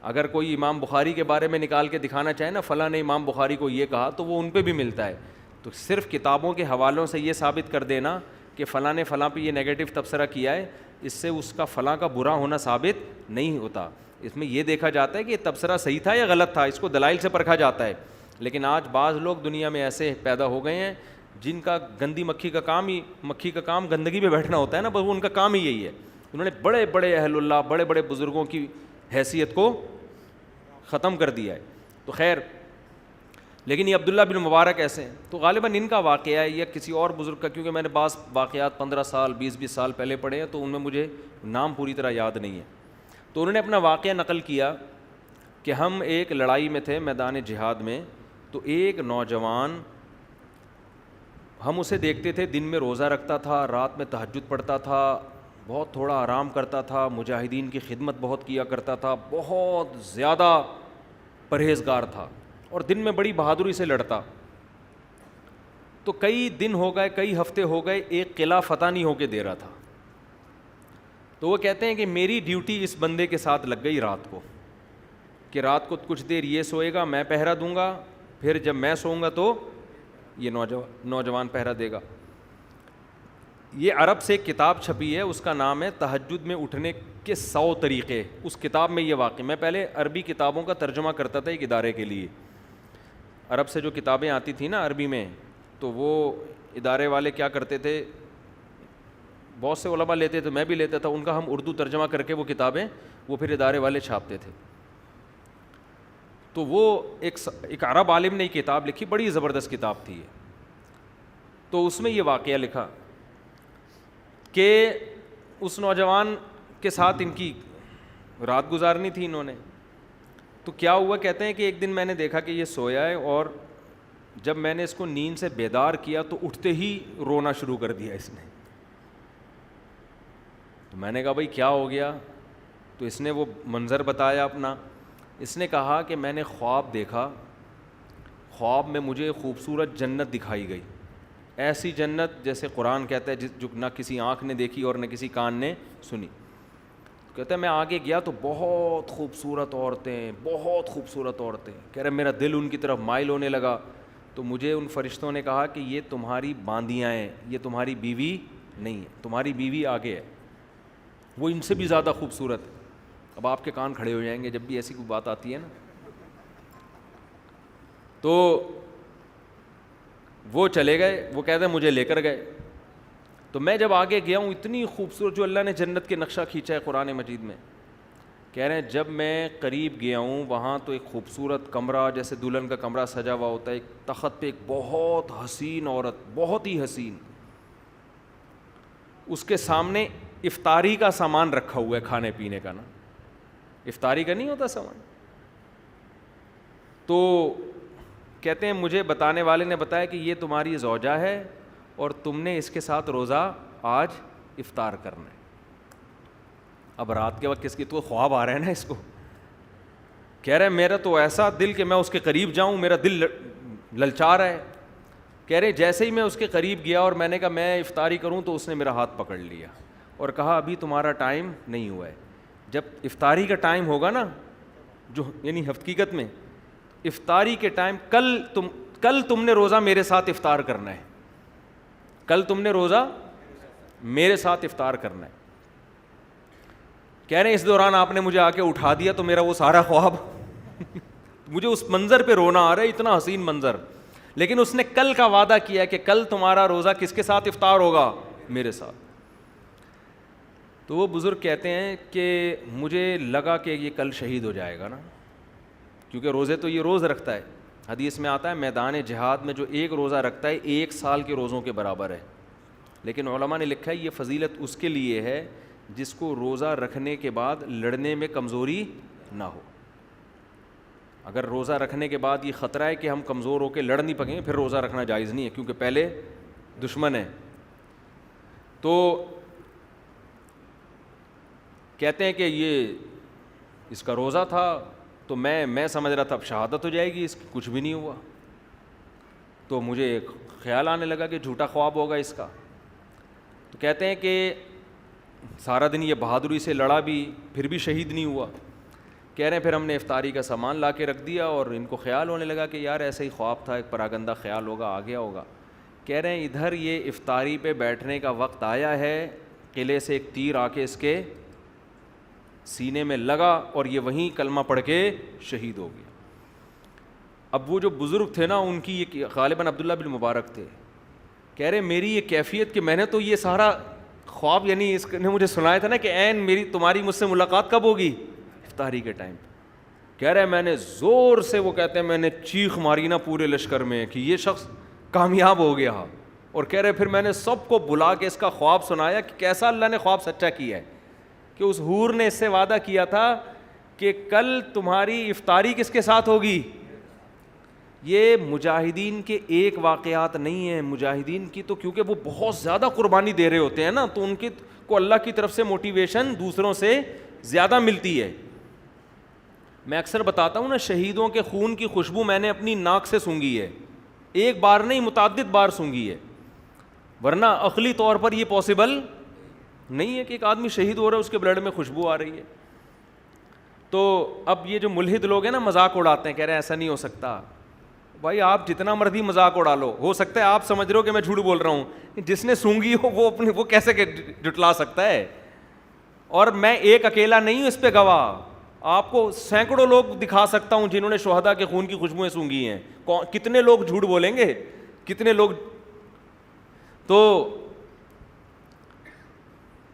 اگر کوئی امام بخاری کے بارے میں نکال کے دکھانا چاہے نا فلاں نے امام بخاری کو یہ کہا, تو وہ ان پہ بھی ملتا ہے. تو صرف کتابوں کے حوالوں سے یہ ثابت کر دینا کہ فلاں نے فلاں پہ یہ نیگیٹو تبصرہ کیا ہے, اس سے اس کا فلاں کا برا ہونا ثابت نہیں ہوتا. اس میں یہ دیکھا جاتا ہے کہ یہ تبصرہ صحیح تھا یا غلط تھا, اس کو دلائل سے پرکھا جاتا ہے. لیکن آج بعض لوگ دنیا میں ایسے پیدا ہو گئے ہیں جن کا گندی مکھی کا کام گندگی پہ بیٹھنا ہوتا ہے نا, بس وہ ان کا کام ہی یہی ہے. انہوں نے بڑے بڑے اہل اللہ, بڑے بڑے بزرگوں کی حیثیت کو ختم کر دیا ہے. تو خیر, لیکن یہ عبداللہ بن مبارک ایسے ہیں. تو غالباً ان کا واقعہ ہے یا کسی اور بزرگ کا, کیونکہ میں نے بعض واقعات 15 سال 20 سال پہلے پڑھے ہیں, تو ان میں مجھے نام پوری طرح یاد نہیں ہے. تو انہوں نے اپنا واقعہ نقل کیا کہ ہم ایک لڑائی میں تھے میدان جہاد میں, تو ایک نوجوان, ہم اسے دیکھتے تھے دن میں روزہ رکھتا تھا, رات میں تہجد پڑھتا تھا, بہت تھوڑا آرام کرتا تھا, مجاہدین کی خدمت بہت کیا کرتا تھا, بہت زیادہ پرہیزگار تھا اور دن میں بڑی بہادری سے لڑتا. تو کئی دن ہو گئے, کئی ہفتے ہو گئے, ایک قلعہ فتح نہیں ہو کے دے رہا تھا. تو وہ کہتے ہیں کہ میری ڈیوٹی اس بندے کے ساتھ لگ گئی رات کو, کہ رات کو کچھ دیر یہ سوئے گا, میں پہرا دوں گا, پھر جب میں سوؤں گا تو یہ نوجوان پہرا دے گا. یہ عرب سے ایک کتاب چھپی ہے, اس کا نام ہے تہجد میں اٹھنے کے 100 طریقے. اس کتاب میں یہ واقع, میں پہلے عربی کتابوں کا ترجمہ کرتا تھا ایک ادارے کے لیے. عرب سے جو کتابیں آتی تھیں نا عربی میں, تو وہ ادارے والے کیا کرتے تھے, بہت سے علماء لیتے تھے, میں بھی لیتا تھا, ان کا ہم اردو ترجمہ کر کے وہ کتابیں وہ پھر ادارے والے چھاپتے تھے. تو وہ ایک عرب عالم نے ایک کتاب لکھی, بڑی زبردست کتاب تھی یہ. تو اس میں یہ واقعہ لکھا کہ اس نوجوان کے ساتھ ان کی رات گزارنی تھی انہوں نے. تو کیا ہوا, کہتے ہیں کہ ایک دن میں نے دیکھا کہ یہ سویا ہے, اور جب میں نے اس کو نیند سے بیدار کیا تو اٹھتے ہی رونا شروع کر دیا اس نے. تو میں نے کہا بھائی کیا ہو گیا؟ تو اس نے وہ منظر بتایا اپنا. اس نے کہا کہ میں نے خواب دیکھا, خواب میں مجھے خوبصورت جنت دکھائی گئی, ایسی جنت جیسے قرآن کہتا ہے جو نہ کسی آنکھ نے دیکھی اور نہ کسی کان نے سنی. کہتا ہے میں آگے گیا تو بہت خوبصورت عورتیں, بہت خوبصورت عورتیں. کہہ رہے میرا دل ان کی طرف مائل ہونے لگا. تو مجھے ان فرشتوں نے کہا کہ یہ تمہاری باندیاں ہیں, یہ تمہاری بیوی نہیں ہے, تمہاری بیوی آگے ہے, وہ ان سے بھی زیادہ خوبصورت ہے. اب آپ کے کان کھڑے ہو جائیں گے جب بھی ایسی کوئی بات آتی ہے نا. تو وہ چلے گئے, وہ کہتے ہیں مجھے لے کر گئے. تو میں جب آگے گیا ہوں, اتنی خوبصورت جو اللہ نے جنت کے نقشہ کھینچا ہے قرآن مجید میں, کہہ رہے ہیں جب میں قریب گیا ہوں وہاں تو ایک خوبصورت کمرہ جیسے دلہن کا کمرہ سجا ہوا ہوتا ہے, ایک تخت پہ ایک بہت حسین عورت, بہت ہی حسین, اس کے سامنے افطاری کا سامان رکھا ہوا ہے, کھانے پینے کا نا, افطاری کا نہیں ہوتا سامان. تو کہتے ہیں مجھے بتانے والے نے بتایا کہ یہ تمہاری زوجہ ہے اور تم نے اس کے ساتھ روزہ آج افطار کرنا ہے. اب رات کے وقت کس کی تو خواب آ رہا ہے نا اس کو. کہہ رہے میرا تو ایسا دل کہ میں اس کے قریب جاؤں, میرا دل للچا رہا ہے. کہہ رہے جیسے ہی میں اس کے قریب گیا اور میں نے کہا میں افطاری کروں تو اس نے میرا ہاتھ پکڑ لیا اور کہا ابھی تمہارا ٹائم نہیں ہوا ہے, جب افطاری کا ٹائم ہوگا نا, جو یعنی حقیقت میں افطاری کے ٹائم, کل تم نے روزہ میرے ساتھ افطار کرنا ہے, کل تم نے روزہ میرے ساتھ افطار کرنا ہے. کہہ رہے ہیں اس دوران آپ نے مجھے آ کے اٹھا دیا تو میرا وہ سارا خواب مجھے اس منظر پہ رونا آ رہا ہے, اتنا حسین منظر. لیکن اس نے کل کا وعدہ کیا کہ کل تمہارا روزہ کس کے ساتھ افطار ہوگا, میرے ساتھ. تو وہ بزرگ کہتے ہیں کہ مجھے لگا کہ یہ کل شہید ہو جائے گا نا, کیونکہ روزے تو یہ روز رکھتا ہے. حدیث میں آتا ہے میدان جہاد میں جو ایک روزہ رکھتا ہے 1 سال کے روزوں کے برابر ہے. لیکن علماء نے لکھا ہے یہ فضیلت اس کے لیے ہے جس کو روزہ رکھنے کے بعد لڑنے میں کمزوری نہ ہو. اگر روزہ رکھنے کے بعد یہ خطرہ ہے کہ ہم کمزور ہو کے لڑ نہیں پکیں, پھر روزہ رکھنا جائز نہیں ہے, کیونکہ پہلے دشمن ہے. تو کہتے ہیں کہ یہ اس کا روزہ تھا تو میں سمجھ رہا تھا اب شہادت ہو جائے گی اس کی, کچھ بھی نہیں ہوا. تو مجھے خیال آنے لگا کہ جھوٹا خواب ہوگا اس کا. تو کہتے ہیں کہ سارا دن یہ بہادری سے لڑا بھی, پھر بھی شہید نہیں ہوا. کہہ رہے ہیں پھر ہم نے افطاری کا سامان لا کے رکھ دیا اور ان کو خیال ہونے لگا کہ یار ایسا ہی خواب تھا, ایک پراگندہ خیال ہوگا, آ گیا ہوگا. کہہ رہے ہیں ادھر یہ افطاری پہ بیٹھنے کا وقت آیا ہے, قلعے سے ایک تیر آ کے اس کے سینے میں لگا اور یہ وہیں کلمہ پڑھ کے شہید ہو گیا. اب وہ جو بزرگ تھے نا ان کی یہ غالباً عبداللہ بن مبارک تھے, کہہ رہے میری یہ کیفیت کہ میں نے تو یہ سارا خواب, یعنی اس نے مجھے سنایا تھا نا کہ عین میری تمہاری مجھ سے ملاقات کب ہوگی, افطاری کے ٹائم. کہہ رہے میں نے زور سے, وہ کہتے ہیں میں نے چیخ ماری نا پورے لشکر میں کہ یہ شخص کامیاب ہو گیا. اور کہہ رہے پھر میں نے سب کو بلا کے اس کا خواب سنایا کہ کیسا اللہ نے خواب سچا کیا ہے, کہ اس حور نے اس سے وعدہ کیا تھا کہ کل تمہاری افطاری کس کے ساتھ ہوگی. یہ مجاہدین کے ایک واقعات نہیں ہیں, مجاہدین کی تو کیونکہ وہ بہت زیادہ قربانی دے رہے ہوتے ہیں نا, تو ان کی کو اللہ کی طرف سے موٹیویشن دوسروں سے زیادہ ملتی ہے. میں اکثر بتاتا ہوں نا, شہیدوں کے خون کی خوشبو میں نے اپنی ناک سے سونگھی ہے, ایک بار نہیں متعدد بار سونگھی ہے, ورنہ عقلی طور پر یہ پاسبل نہیں ہے کہ ایک آدمی شہید ہو رہا ہے اس کے بلڈ میں خوشبو آ رہی ہے. تو اب یہ جو ملحد لوگ ہیں نا مذاق اڑاتے ہیں, کہہ رہے ہیں ایسا نہیں ہو سکتا, بھائی آپ جتنا مرضی مذاق اڑا لو, ہو سکتا ہے آپ سمجھ رہے ہو کہ میں جھوٹ بول رہا ہوں, جس نے سونگی ہو وہ کیسے جٹلا سکتا ہے. اور میں ایک اکیلا نہیں ہوں اس پہ گواہ, آپ کو سینکڑوں لوگ دکھا سکتا ہوں جنہوں نے شہداء کے خون کی خوشبوئیں سونگھی ہیں. کتنے لوگ جھوٹ بولیں گے, کتنے لوگ. تو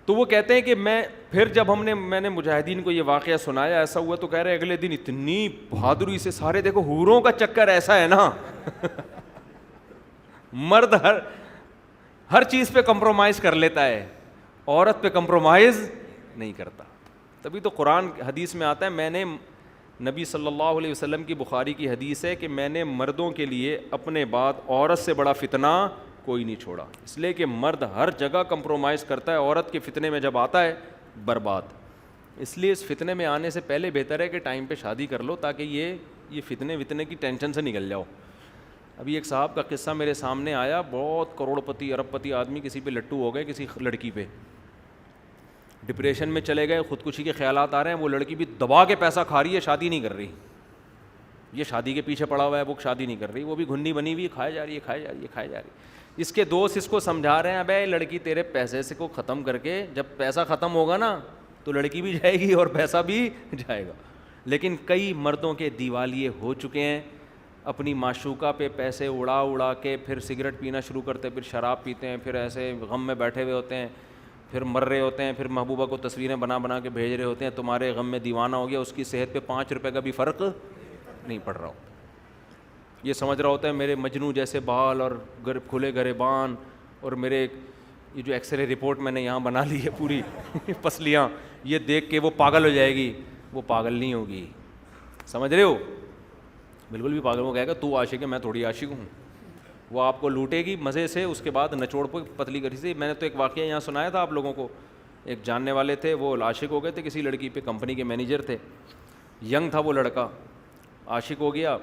وہ کہتے ہیں کہ پھر جب میں نے مجاہدین کو یہ واقعہ سنایا ایسا ہوا, تو کہہ رہے اگلے دن اتنی بہادری سے سارے, دیکھو حوروں کا چکر ایسا ہے نا مرد ہر چیز پہ کمپرومائز کر لیتا ہے, عورت پہ کمپرومائز نہیں کرتا. تبھی تو قرآن حدیث میں آتا ہے, میں نے نبی صلی اللہ علیہ وسلم کی بخاری کی حدیث ہے کہ میں نے مردوں کے لیے اپنے بعد عورت سے بڑا فتنہ کوئی نہیں چھوڑا. اس لیے کہ مرد ہر جگہ کمپرومائز کرتا ہے, عورت کے فتنے میں جب آتا ہے برباد. اس لیے اس فتنے میں آنے سے پہلے بہتر ہے کہ ٹائم پہ شادی کر لو, تاکہ یہ فتنے کی ٹینشن سے نکل جاؤ. ابھی ایک صاحب کا قصہ میرے سامنے آیا, بہت کروڑ پتی ارب پتی آدمی کسی پہ لٹو ہو گئے, کسی لڑکی پہ ڈپریشن میں چلے گئے, خودکشی کے خیالات آ رہے ہیں, وہ لڑکی بھی دبا کے پیسہ کھا رہی ہے, شادی نہیں کر رہی. یہ شادی کے پیچھے پڑا ہوا ہے, وہ شادی نہیں کر رہی, وہ بھی گھنی بنی ہوئی, کھائے جا رہی ہے. اس کے دوست اس کو سمجھا رہے ہیں, ابے لڑکی تیرے پیسے سے کو ختم کر کے, جب پیسہ ختم ہوگا نا تو لڑکی بھی جائے گی اور پیسہ بھی جائے گا. لیکن کئی مردوں کے دیوالیے ہو چکے ہیں, اپنی معشوقہ پہ پیسے اڑا کے پھر سگریٹ پینا شروع کرتے ہیں, پھر شراب پیتے ہیں, پھر ایسے غم میں بیٹھے ہوئے ہوتے ہیں, پھر مر رہے ہوتے ہیں, پھر محبوبہ کو تصویریں بنا کے بھیج رہے ہوتے ہیں, تمہارے غم میں دیوانہ ہو گیا, اس کی صحت پہ 5 روپے کا بھی فرق نہیں پڑ رہا ہو. یہ سمجھ رہا ہوتا ہے میرے مجنو جیسے بال اور کھلے گریبان, اور میرے یہ جو ایکس رے رپورٹ میں نے یہاں بنا لی ہے پوری پسلیاں, یہ دیکھ کے وہ پاگل ہو جائے گی. وہ پاگل نہیں ہوگی, سمجھ رہے ہو, بالکل بھی پاگل. وہ کہے گا تو عاشق ہے, میں تھوڑی عاشق ہوں. وہ آپ کو لوٹے گی مزے سے, اس کے بعد نچوڑ پہ پتلی کری سے. میں نے تو ایک واقعہ یہاں سنایا تھا آپ لوگوں کو, ایک جاننے والے تھے, وہ عاشق ہو گئے تھے کسی لڑکی پہ, کمپنی کے مینیجر تھے, ینگ تھا وہ لڑکا, عاشق ہو گیا,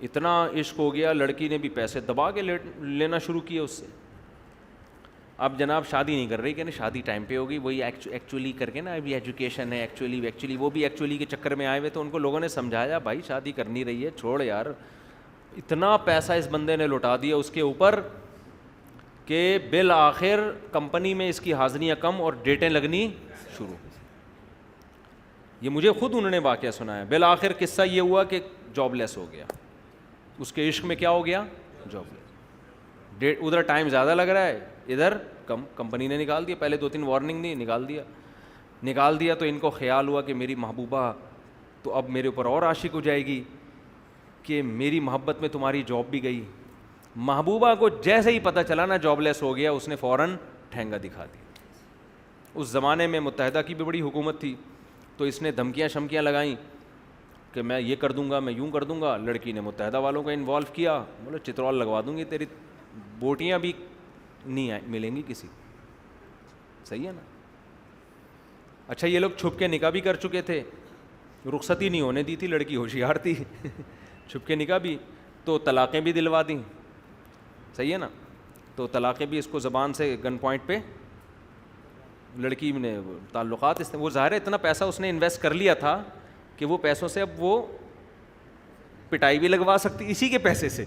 اتنا عشق ہو گیا, لڑکی نے بھی پیسے دبا کے لینا شروع کیے اس سے. اب جناب شادی نہیں کر رہی, کہ شادی ٹائم پہ ہوگی, وہی ایکچولی کر کے نا, ابھی ایجوکیشن ہے, ایکچولی وہ بھی ایکچولی کے چکر میں آئے ہوئے. تو ان کو لوگوں نے سمجھایا, بھائی شادی کرنی رہی ہے, چھوڑ یار. اتنا پیسہ اس بندے نے لوٹا دیا اس کے اوپر کہ بالآخر کمپنی میں اس کی حاضریاں کم اور ڈیٹیں لگنی شروع. یہ مجھے خود انہوں نے واقعہ سنایا. بالآخر قصہ یہ ہوا کہ جاب لیس ہو گیا, اس کے عشق میں کیا ہو گیا, جاب لیس. ادھر ٹائم زیادہ لگ رہا ہے, ادھر کم. کمپنی نے نکال دیا, پہلے 2-3 وارننگ دی, نکال دیا. تو ان کو خیال ہوا کہ میری محبوبہ تو اب میرے اوپر اور عاشق ہو جائے گی, کہ میری محبت میں تمہاری جاب بھی گئی. محبوبہ کو جیسے ہی پتہ چلا نا جاب لیس ہو گیا, اس نے فوراً ٹھینگا دکھا دی. اس زمانے میں متحدہ کی بھی بڑی حکومت تھی, تو اس نے دھمکیاں شمکیاں لگائیں کہ میں یہ کر دوں گا, میں یوں کر دوں گا. لڑکی نے متحدہ والوں کو انوالو کیا, بولے چترول لگوا دوں گی, تیری بوٹیاں بھی نہیں ملیں گی کسی. صحیح ہے نا. اچھا یہ لوگ چھپ کے نکاح بھی کر چکے تھے, رخصتی نہیں ہونے دی تھی, لڑکی ہوشیار تھی چھپ کے نکاح بھی, تو طلاقیں بھی دلوا دیں. صحیح ہے نا. تو طلاقیں بھی اس کو زبان سے گن پوائنٹ پہ, لڑکی نے تعلقات وہ ظاہر ہے اتنا پیسہ اس نے انویسٹ کر لیا تھا کہ وہ پیسوں سے اب وہ پٹائی بھی لگوا سکتی اسی کے پیسے سے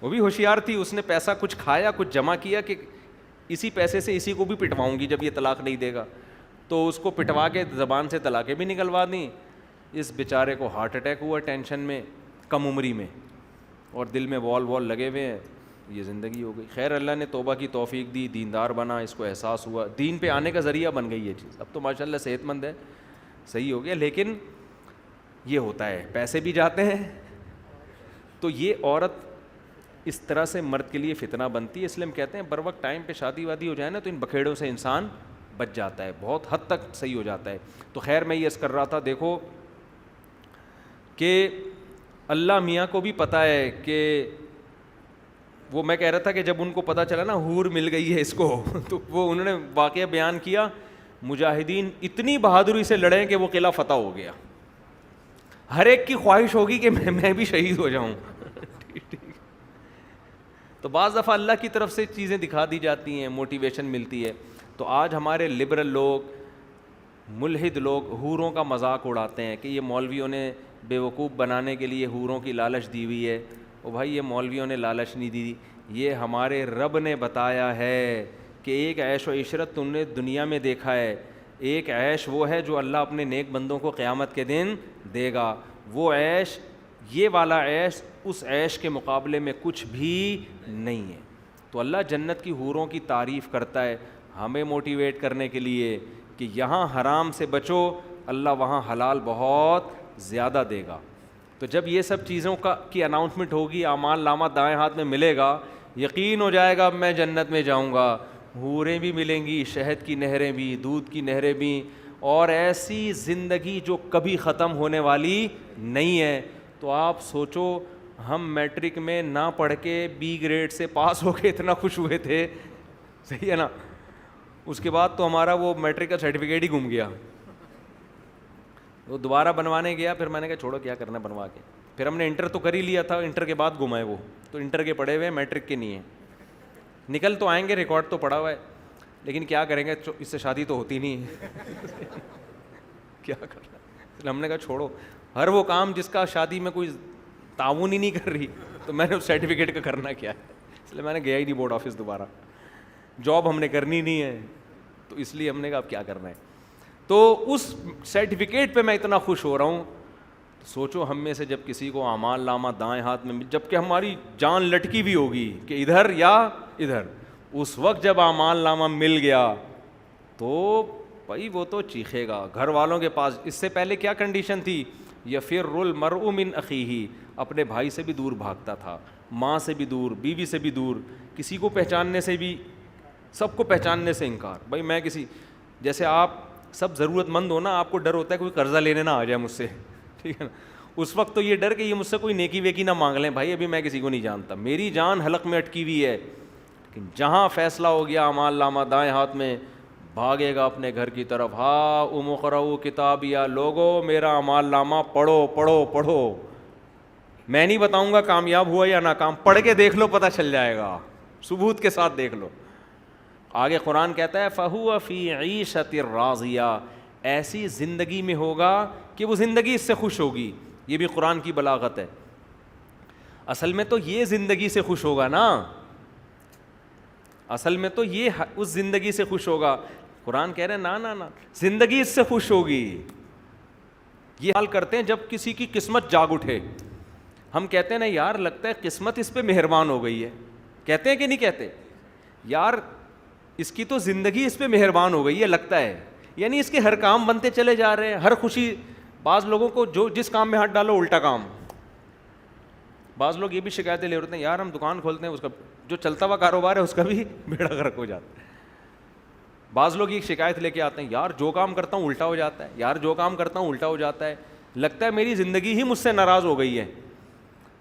وہ بھی ہوشیار تھی, اس نے پیسہ کچھ کھایا, کچھ جمع کیا کہ اسی پیسے سے اسی کو بھی پٹواؤں گی جب یہ طلاق نہیں دے گا. تو اس کو پٹوا کے زبان سے طلاقیں بھی نکلوا دیں. اس بیچارے کو ہارٹ اٹیک ہوا ٹینشن میں, کم عمری میں, اور دل میں وال لگے ہوئے ہیں. یہ زندگی ہو گئی. خیر اللہ نے توبہ کی توفیق دی, دیندار بنا, اس کو احساس ہوا, دین پہ آنے کا ذریعہ بن گئی یہ چیز. اب تو ماشاء اللہ صحت مند ہے, صحیح ہو گیا. لیکن یہ ہوتا ہے, پیسے بھی جاتے ہیں. تو یہ عورت اس طرح سے مرد کے لیے فتنہ بنتی ہے. اس لیے ہم کہتے ہیں بر وقت ٹائم پہ شادی وادی ہو جائے نا, تو ان بکھیڑوں سے انسان بچ جاتا ہے, بہت حد تک صحیح ہو جاتا ہے. تو خیر میں یہ عرض کر رہا تھا, دیکھو کہ اللہ میاں کو بھی پتہ ہے کہ وہ, میں کہہ رہا تھا کہ جب ان کو پتہ چلا نا حور مل گئی ہے اس کو, تو وہ انہوں نے واقعہ بیان کیا, مجاہدین اتنی بہادری سے لڑے کہ وہ قلعہ فتح ہو گیا. ہر ایک کی خواہش ہوگی کہ میں بھی شہید ہو جاؤں. تو بعض دفعہ اللہ کی طرف سے چیزیں دکھا دی جاتی ہیں, موٹیویشن ملتی ہے. تو آج ہمارے لبرل لوگ, ملحد لوگ حوروں کا مذاق اڑاتے ہیں کہ یہ مولویوں نے بیوقوف بنانے کے لیے حوروں کی لالچ دی ہوئی ہے. او بھائی یہ مولویوں نے لالچ نہیں دی, یہ ہمارے رب نے بتایا ہے کہ ایک عیش و عشرت تم نے دنیا میں دیکھا ہے, ایک عیش وہ ہے جو اللہ اپنے نیک بندوں کو قیامت کے دن دے گا. وہ عیش, یہ والا عیش اس عیش کے مقابلے میں کچھ بھی نہیں ہے. تو اللہ جنت کی حوروں کی تعریف کرتا ہے ہمیں موٹیویٹ کرنے کے لیے کہ یہاں حرام سے بچو, اللہ وہاں حلال بہت زیادہ دے گا. تو جب یہ سب چیزوں کی اناؤنسمنٹ ہوگی, اعمال نامہ دائیں ہاتھ میں ملے گا, یقین ہو جائے گا اب میں جنت میں جاؤں گا, حوریں بھی ملیں گی, شہد کی نہریں بھی, دودھ کی نہریں بھی, اور ایسی زندگی جو کبھی ختم ہونے والی نہیں ہے. تو آپ سوچو ہم میٹرک میں نہ پڑھ کے بی گریڈ سے پاس ہو کے اتنا خوش ہوئے تھے, صحیح ہے نا, اس کے بعد تو ہمارا وہ میٹرک کا سرٹیفکیٹ ہی گم گیا. وہ دوبارہ بنوانے گیا, پھر میں نے کہا چھوڑو کیا کرنا بنوا کے, پھر ہم نے انٹر تو کر ہی لیا تھا, انٹر کے بعد گمائے وہ, تو انٹر کے پڑھے ہوئے میٹرک کے نہیں ہیں. نکل تو آئیں گے, ریکارڈ تو پڑا ہوا ہے, لیکن کیا کریں گے, اس سے شادی تو ہوتی نہیں ہے. کیا کرنا, ہم نے کہا چھوڑو, ہر وہ کام جس کا شادی میں کوئی تعاون ہی نہیں کر رہی, تو میں نے اس سرٹیفکیٹ کا کرنا کیا ہے, اس لیے میں نے گیا ہی نہیں بورڈ آفس دوبارہ. جاب ہم نے کرنی نہیں ہے, تو اس لیے ہم نے کہا اب کیا کرنا ہے. تو اس سرٹیفکیٹ پہ میں اتنا خوش ہو رہا ہوں. سوچو ہم میں سے جب کسی کو اعمال نامہ دائیں ہاتھ میں, جب کہ ہماری جان لٹکی بھی ہوگی کہ ادھر یا ادھر, اس وقت جب اعمال نامہ مل گیا تو بھائی وہ تو چیخے گا گھر والوں کے پاس. اس سے پہلے کیا کنڈیشن تھی, یفر المرء من اخیہ, اپنے بھائی سے بھی دور بھاگتا تھا, ماں سے بھی دور, بیوی سے بھی دور, کسی کو پہچاننے سے بھی, سب کو پہچاننے سے انکار. بھائی میں کسی, جیسے آپ سب ضرورت مند ہو نا, آپ کو ڈر ہوتا ہے کوئی قرضہ لینے نہ آ جائے مجھ سے, ٹھیک ہے نا, اس وقت تو یہ ڈر کہ یہ مجھ سے کوئی نیکی ویکی نہ مانگ لیں. بھائی ابھی میں کسی کو نہیں جانتا, میری جان حلق میں اٹکی ہوئی ہے, لیکن جہاں فیصلہ ہو گیا اعمال نامہ دائیں ہاتھ میں, بھاگے گا اپنے گھر کی طرف. ہاں اقرؤ کتابیہ, لوگو میرا اعمال نامہ پڑھو پڑھو پڑھو. میں نہیں بتاؤں گا کامیاب ہوا یا ناکام, پڑھ کے دیکھ لو پتہ چل جائے گا, ثبوت کے ساتھ دیکھ لو. آگے قرآن کہتا ہے فَهُوَ فِي عِيشَةٍ رَاضِيَةٍ, ایسی زندگی میں ہوگا کہ وہ زندگی اس سے خوش ہوگی. یہ بھی قرآن کی بلاغت ہے. اصل میں تو یہ زندگی سے خوش ہوگا نا, اصل میں تو یہ اس زندگی سے خوش ہوگا. قرآن کہہ رہے ہیں نا نا نا, زندگی اس سے خوش ہوگی. یہ حال کرتے ہیں جب کسی کی قسمت جاگ اٹھے, ہم کہتے ہیں نا یار لگتا ہے قسمت اس پہ مہربان ہو گئی ہے, کہتے ہیں کہ نہیں کہتے, یار اس کی تو زندگی اس پہ مہربان ہو گئی ہے لگتا ہے, یعنی اس کے ہر کام بنتے چلے جا رہے ہیں, ہر خوشی. بعض لوگوں کو جو جس کام میں ہاتھ ڈالو الٹا کام. بعض لوگ یہ بھی شکایتیں لے رہتے ہیں یار ہم دکان کھولتے ہیں, اس کا جو چلتا ہوا کاروبار ہے اس کا بھی بیڑا غرق ہو جاتا ہے. بعض لوگ یہ شکایت لے کے آتے ہیں یار جو کام کرتا ہوں الٹا ہو جاتا ہے, یار جو کام کرتا ہوں الٹا ہو جاتا ہے, لگتا ہے میری زندگی ہی مجھ سے ناراض ہو گئی ہے.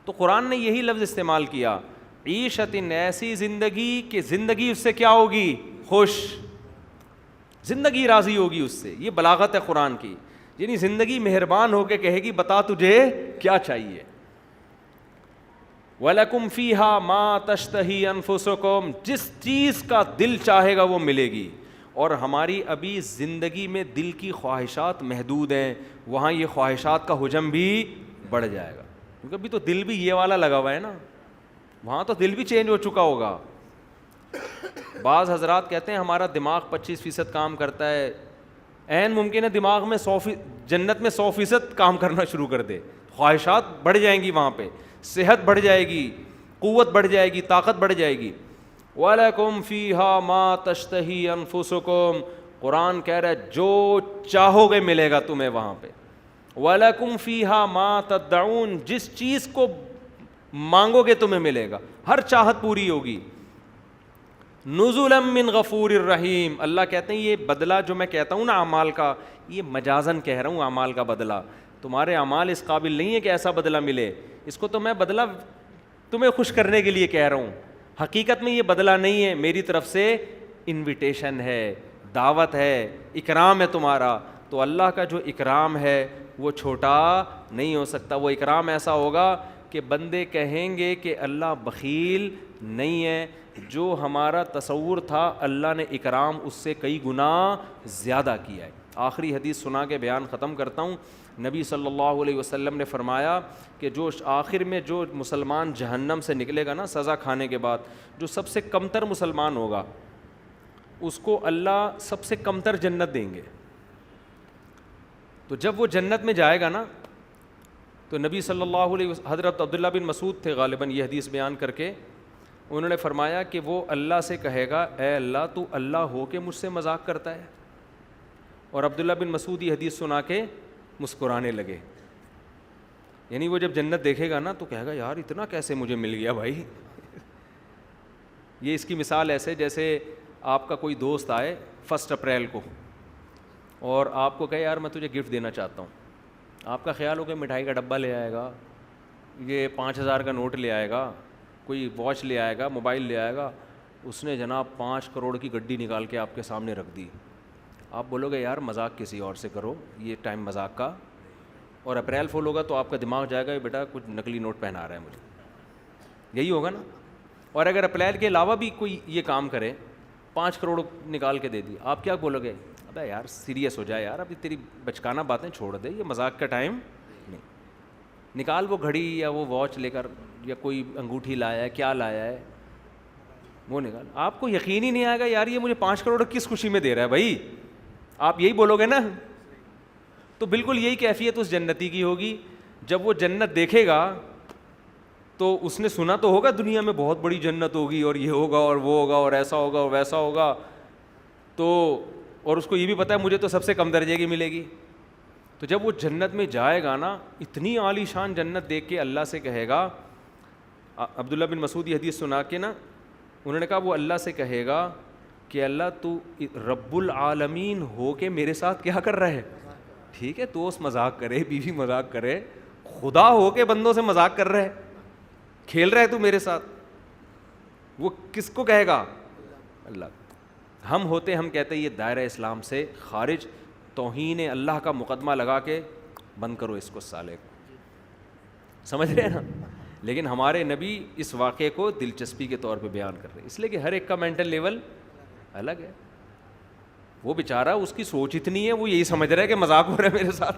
تو قرآن نے یہی لفظ استعمال کیا, عیشتن, ایسی زندگی کہ زندگی اس سے کیا ہوگی, خوش, زندگی راضی ہوگی اس سے. یہ بلاغت ہے قرآن کی, یعنی زندگی مہربان ہو کے کہے گی بتا تجھے کیا چاہیے. وَلَكُمْ فِيهَا مَا تَشْتَهِي أَنفُسُكُمْ, جس چیز کا دل چاہے گا وہ ملے گی. اور ہماری ابھی زندگی میں دل کی خواہشات محدود ہیں, وہاں یہ خواہشات کا حجم بھی بڑھ جائے گا, کیونکہ ابھی تو دل بھی یہ والا لگا ہوا ہے نا, وہاں تو دل بھی چینج ہو چکا ہوگا. بعض حضرات کہتے ہیں ہمارا دماغ 25% کام کرتا ہے, عین ممکن ہے دماغ میں 100 جنت میں 100% کام کرنا شروع کر دے, خواہشات بڑھ جائیں گی, وہاں پہ صحت بڑھ جائے گی, قوت بڑھ جائے گی, طاقت بڑھ جائے گی. وَلَكُمْ فِيهَا مَا تَشْتَهِي أَنفُسُكُمْ, قرآن کہہ رہا ہے جو چاہو گے ملے گا تمہیں وہاں پہ. وَلَكُمْ فِيهَا مَا تَدَّعُونَ, جس چیز کو مانگو گے تمہیں ملے گا, ہر چاہت پوری ہوگی. نُزُلًا مِّن غَفُورٍ رَحِيمٍ, اللہ کہتے ہیں یہ بدلہ جو میں کہتا ہوں نا اعمال کا, یہ مجازن کہہ رہا ہوں اعمال کا بدلہ. تمہارے اعمال اس قابل نہیں ہے کہ ایسا بدلہ ملے, اس کو تو میں بدلہ تمہیں خوش کرنے کے لیے کہہ رہا ہوں. حقیقت میں یہ بدلہ نہیں ہے, میری طرف سے انویٹیشن ہے, دعوت ہے, اکرام ہے تمہارا. تو اللہ کا جو اکرام ہے وہ چھوٹا نہیں ہو سکتا. وہ اکرام ایسا ہوگا کہ بندے کہیں گے کہ اللہ بخیل نہیں ہے. جو ہمارا تصور تھا اللہ نے اکرام اس سے کئی گنا زیادہ کیا ہے. آخری حدیث سنا کے بیان ختم کرتا ہوں. نبی صلی اللہ علیہ وسلم نے فرمایا کہ جو آخر میں جو مسلمان جہنم سے نکلے گا نا سزا کھانے کے بعد, جو سب سے کمتر مسلمان ہوگا اس کو اللہ سب سے کمتر جنت دیں گے. تو جب وہ جنت میں جائے گا نا تو نبی صلی اللہ علیہ وسلم, حضرت عبداللہ بن مسعود تھے غالباً یہ حدیث بیان کر کے, انہوں نے فرمایا کہ وہ اللہ سے کہے گا اے اللہ تو اللہ ہو کے مجھ سے مذاق کرتا ہے. اور عبداللہ بن مسعود یہ حدیث سنا کے مسکرانے لگے. یعنی وہ جب جنت دیکھے گا نا تو کہے گا یار اتنا کیسے مجھے مل گیا بھائی. یہ اس کی مثال ایسے جیسے آپ کا کوئی دوست آئے 1 اپریل کو اور آپ کو کہے یار میں تجھے گفٹ دینا چاہتا ہوں. آپ کا خیال ہو کہ مٹھائی کا ڈبہ لے آئے گا, یہ 5000 کا نوٹ لے آئے گا, کوئی واچ لے آئے گا, موبائل لے آئے گا. اس نے جناب 5 کروڑ کی گڈی نکال کے آپ کے سامنے رکھ دی. آپ بولو گے یار مذاق کسی اور سے کرو, یہ ٹائم مذاق کا. اور اپریل فول ہوگا تو آپ کا دماغ جائے گا بیٹا کچھ نقلی نوٹ پہنا رہا ہے مجھے, یہی ہوگا نا. اور اگر اپریل کے علاوہ بھی کوئی یہ کام کرے 5 کروڑ نکال کے دے دی, آپ کیا بولو گے ابے یار سیریس ہو جائے یار, ابھی تیری بچکانہ باتیں چھوڑ دے, یہ مذاق کا ٹائم نہیں. نکال وہ گھڑی یا وہ واچ لے کر یا کوئی انگوٹھی لایا ہے, کیا لایا ہے وہ نکال. آپ کو یقین ہی نہیں آئے گا یار یہ مجھے 5 کروڑ کس خوشی میں دے رہا ہے بھائی, آپ یہی بولو گے نا. تو بالکل یہی کیفیت اس جنتی کی ہوگی. جب وہ جنت دیکھے گا تو اس نے سنا تو ہوگا دنیا میں بہت بڑی جنت ہوگی اور یہ ہوگا اور وہ ہوگا اور ایسا ہوگا اور ویسا ہوگا, تو اور اس کو یہ بھی پتہ ہے مجھے تو سب سے کم درجے کی ملے گی. تو جب وہ جنت میں جائے گا نا اتنی عالی شان جنت دیکھ کے اللہ سے کہے گا, عبداللہ بن مسعود یہ حدیث سنا کے نا انہوں نے کہا وہ اللہ سے کہے گا کہ اللہ تو رب العالمین ہو کے میرے ساتھ کیا کر رہا ہے. ٹھیک ہے دوست مذاق کرے, بیوی مذاق کرے, خدا ہو کے بندوں سے مذاق کر رہے, کھیل رہے تو میرے ساتھ. وہ کس کو کہے گا؟ اللہ. ہم ہوتے ہم کہتے یہ دائرہ اسلام سے خارج, توہین اللہ کا مقدمہ لگا کے بند کرو اس کو سالے کو, سمجھ رہے ہیں نا. لیکن ہمارے نبی اس واقعے کو دلچسپی کے طور پہ بیان کر رہے ہیں, اس لیے کہ ہر ایک کا مینٹل لیول الگ ہے. وہ بیچارہ اس کی سوچ اتنی ہے, وہ یہی سمجھ رہا ہے کہ مذاق ہو رہا ہے میرے ساتھ,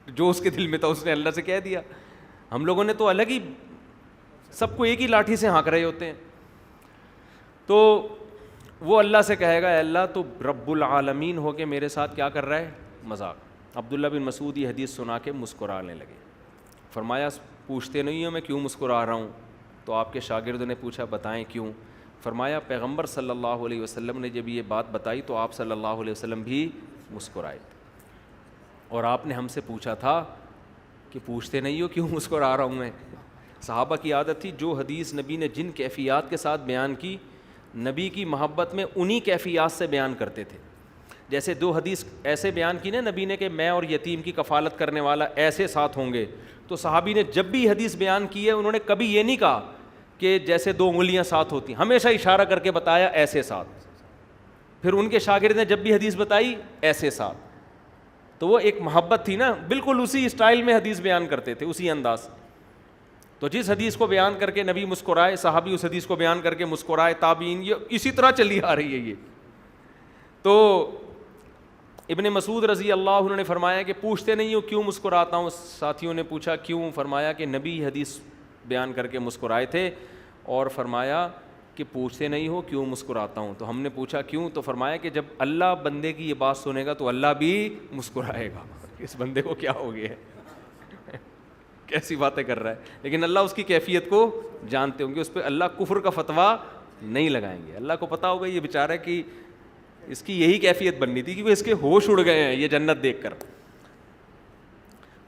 جو اس کے دل میں تھا اس نے اللہ سے کہہ دیا. ہم لوگوں نے تو الگ ہی سب کو ایک ہی لاٹھی سے ہانک رہے ہوتے ہیں. تو وہ اللہ سے کہے گا اے اللہ تو رب العالمین ہو کے میرے ساتھ کیا کر رہا ہے, مذاق. عبداللہ بن مسعود یہ حدیث سنا کے مسکرانے لگے. فرمایا پوچھتے نہیں ہو میں کیوں مسکرا رہا ہوں؟ تو آپ کے شاگردوں نے پوچھا بتائیں کیوں. فرمایا پیغمبر صلی اللہ علیہ وسلم نے جب یہ بات بتائی تو آپ صلی اللہ علیہ وسلم بھی مسکرائے, اور آپ نے ہم سے پوچھا تھا کہ پوچھتے نہیں ہو کیوں مسکرا رہا ہوں میں. صحابہ کی عادت تھی جو حدیث نبی نے جن کیفیات کے ساتھ بیان کی, نبی کی محبت میں انہی کیفیات سے بیان کرتے تھے. جیسے 2 حدیث ایسے بیان کی نا نبی نے کہ میں اور یتیم کی کفالت کرنے والا ایسے ساتھ ہوں گے, تو صحابی نے جب بھی حدیث بیان کی ہے انہوں نے کبھی یہ نہیں کہا کہ جیسے 2 انگلیاں ساتھ ہوتی, ہمیشہ اشارہ کر کے بتایا ایسے ساتھ. پھر ان کے شاگرد نے جب بھی حدیث بتائی ایسے ساتھ. تو وہ ایک محبت تھی نا, بالکل اسی اسٹائل میں حدیث بیان کرتے تھے, اسی انداز. تو جس حدیث کو بیان کر کے نبی مسکرائے, صحابی اس حدیث کو بیان کر کے مسکرائے, تابعین, یہ اسی طرح چلی آ رہی ہے یہ. تو ابن مسعود رضی اللہ عنہ نے فرمایا کہ پوچھتے نہیں ہو کیوں مسکراتا ہوں. ساتھیوں نے پوچھا کیوں؟ فرمایا کہ نبی حدیث بیان کر کے مسکرائے تھے, اور فرمایا کہ پوچھتے نہیں ہو کیوں مسکراتا ہوں. تو ہم نے پوچھا کیوں؟ تو فرمایا کہ جب اللہ بندے کی یہ بات سنے گا تو اللہ بھی مسکرائے گا. اس بندے کو کیا ہو گیا ہے, کیسی باتیں کر رہا ہے. لیکن اللہ اس کی کیفیت کو جانتے ہوں گے, اس پہ اللہ کفر کا فتویٰ نہیں لگائیں گے. اللہ کو پتہ ہوگا یہ بیچارہ کہ اس کی یہی کیفیت بننی تھی کہ وہ اس کے ہوش اڑ گئے ہیں یہ جنت دیکھ کر.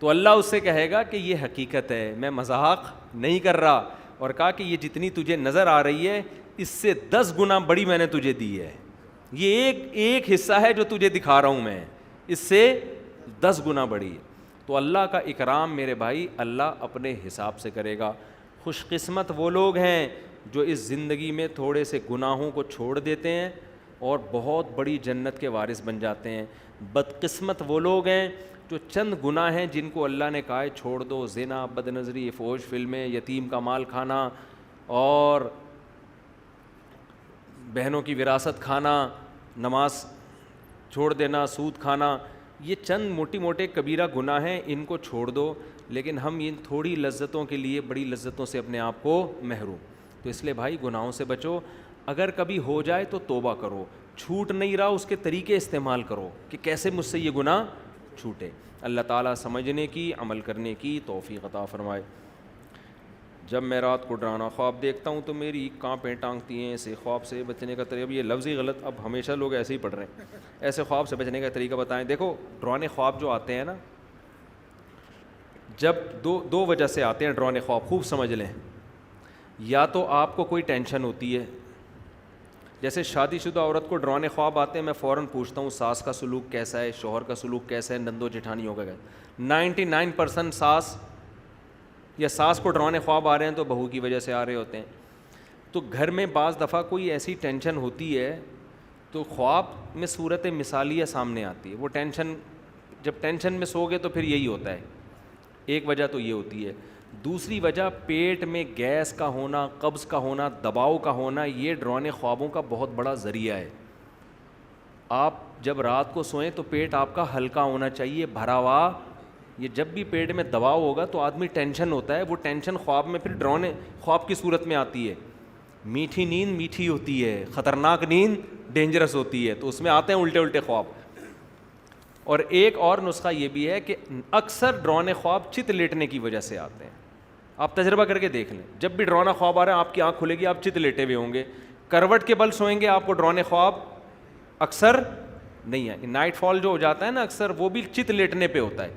تو اللہ اس سے کہے گا کہ یہ حقیقت ہے, میں مذاق نہیں کر رہا, اور کہا کہ یہ جتنی تجھے نظر آ رہی ہے اس سے 10 گنا بڑی میں نے تجھے دی ہے. یہ ایک حصہ ہے جو تجھے دکھا رہا ہوں میں, اس سے 10 گنا بڑی ہے. تو اللہ کا اکرام میرے بھائی اللہ اپنے حساب سے کرے گا. خوش قسمت وہ لوگ ہیں جو اس زندگی میں تھوڑے سے گناہوں کو چھوڑ دیتے ہیں اور بہت بڑی جنت کے وارث بن جاتے ہیں. بدقسمت وہ لوگ ہیں جو چند گناہ ہیں جن کو اللہ نے کہا ہے چھوڑ دو, زنا, بد نظری, فحش فلمیں, یتیم کا مال کھانا اور بہنوں کی وراثت کھانا، نماز چھوڑ دینا، سود کھانا، یہ چند موٹی موٹے کبیرہ گناہ ہیں، ان کو چھوڑ دو، لیکن ہم ان تھوڑی لذتوں کے لیے بڑی لذتوں سے اپنے آپ کو محروم. تو اس لیے بھائی گناہوں سے بچو. اگر کبھی ہو جائے تو توبہ کرو، چھوٹ نہیں رہا اس کے طریقے استعمال کرو کہ کیسے مجھ سے یہ گناہ چھوٹے. اللہ تعالیٰ سمجھنے کی، عمل کرنے کی توفیق عطا فرمائے. جب میں رات کو ڈرانا خواب دیکھتا ہوں تو میری کانپیں ٹانگتی ہیں. ایسے خواب سے بچنے کا طریقہ، اب یہ لفظ ہی غلط، اب ہمیشہ لوگ ایسے ہی پڑھ رہے ہیں. ایسے خواب سے بچنے کا طریقہ بتائیں. دیکھو ڈرانے خواب جو آتے ہیں نا، جب دو وجہ سے آتے ہیں ڈرانے خواب، خوب سمجھ لیں. یا تو آپ کو کوئی ٹینشن ہوتی ہے، جیسے شادی شدہ عورت کو ڈرانے خواب آتے ہیں، میں فوراً پوچھتا ہوں ساس کا سلوک کیسا ہے، شوہر کا سلوک کیسا ہے، نندو جٹھانیوں کا کیسا. 99% ساس یا ساس کو ڈرانے خواب آ رہے ہیں تو بہو کی وجہ سے آ رہے ہوتے ہیں. تو گھر میں بعض دفعہ کوئی ایسی ٹینشن ہوتی ہے تو خواب میں صورت مثالیہ سامنے آتی ہے. وہ ٹینشن، جب ٹینشن میں سو گے تو پھر یہی ہوتا ہے. ایک وجہ تو یہ ہوتی ہے. دوسری وجہ پیٹ میں گیس کا ہونا، قبض کا ہونا، دباؤ کا ہونا، یہ ڈرانے خوابوں کا بہت بڑا ذریعہ ہے. آپ جب رات کو سوئیں تو پیٹ آپ کا ہلکا ہونا چاہیے، بھرا ہوا. یہ جب بھی پیٹ میں دباؤ ہوگا تو آدمی ٹینشن ہوتا ہے، وہ ٹینشن خواب میں پھر ڈرانے خواب کی صورت میں آتی ہے. میٹھی نیند میٹھی ہوتی ہے، خطرناک نیند ڈینجرس ہوتی ہے، تو اس میں آتے ہیں الٹے الٹے خواب. اور ایک اور نسخہ یہ بھی ہے کہ اکثر ڈرانے خواب چت لیٹنے کی وجہ سے آتے ہیں. آپ تجربہ کر کے دیکھ لیں، جب بھی ڈرانا خواب آ رہا ہے آپ کی آنکھ کھلے گی، آپ چت لیٹے ہوئے ہوں گے. کروٹ کے بل سوئیں گے آپ کو ڈرانے خواب اکثر نہیں ہے. نائٹ فال جو ہو جاتا ہے نا اکثر، وہ بھی چت لیٹنے پہ ہوتا ہے.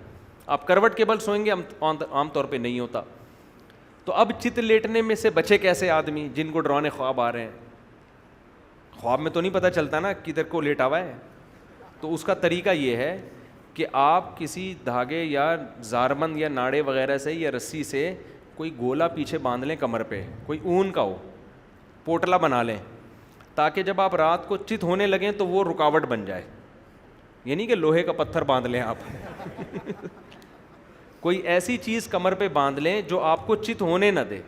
آپ کروٹ کے بل سوئیں گے عام طور پہ نہیں ہوتا. تو اب چت لیٹنے میں سے بچے کیسے آدمی جن کو ڈرانے خواب آ رہے ہیں؟ خواب میں تو نہیں پتہ چلتا نا کدھر کو لیٹا ہوا ہے. تو اس کا طریقہ یہ ہے کہ آپ کسی دھاگے یا زارمند یا ناڑے وغیرہ سے یا رسی سے کوئی گولا پیچھے باندھ لیں کمر پہ، کوئی اون کا ہو، پوٹلا بنا لیں، تاکہ جب آپ رات کو چت ہونے لگیں تو وہ رکاوٹ بن جائے. یہ نہیں کہ لوہے کا پتھر باندھ لیں آپ کوئی ایسی چیز کمر پہ باندھ لیں جو آپ کو چت ہونے نہ دے.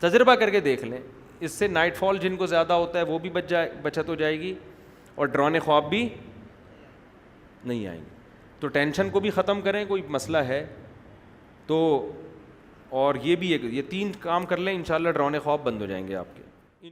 تجربہ کر کے دیکھ لیں. اس سے نائٹ فال جن کو زیادہ ہوتا ہے وہ بھی بچت ہو جائے گی اور ڈرانے خواب بھی نہیں آئیں گے. تو ٹینشن کو بھی ختم کریں، کوئی مسئلہ ہے تو، اور یہ بھی یہ 3 کام کر لیں، انشاءاللہ ڈرانے خواب بند ہو جائیں گے آپ کے.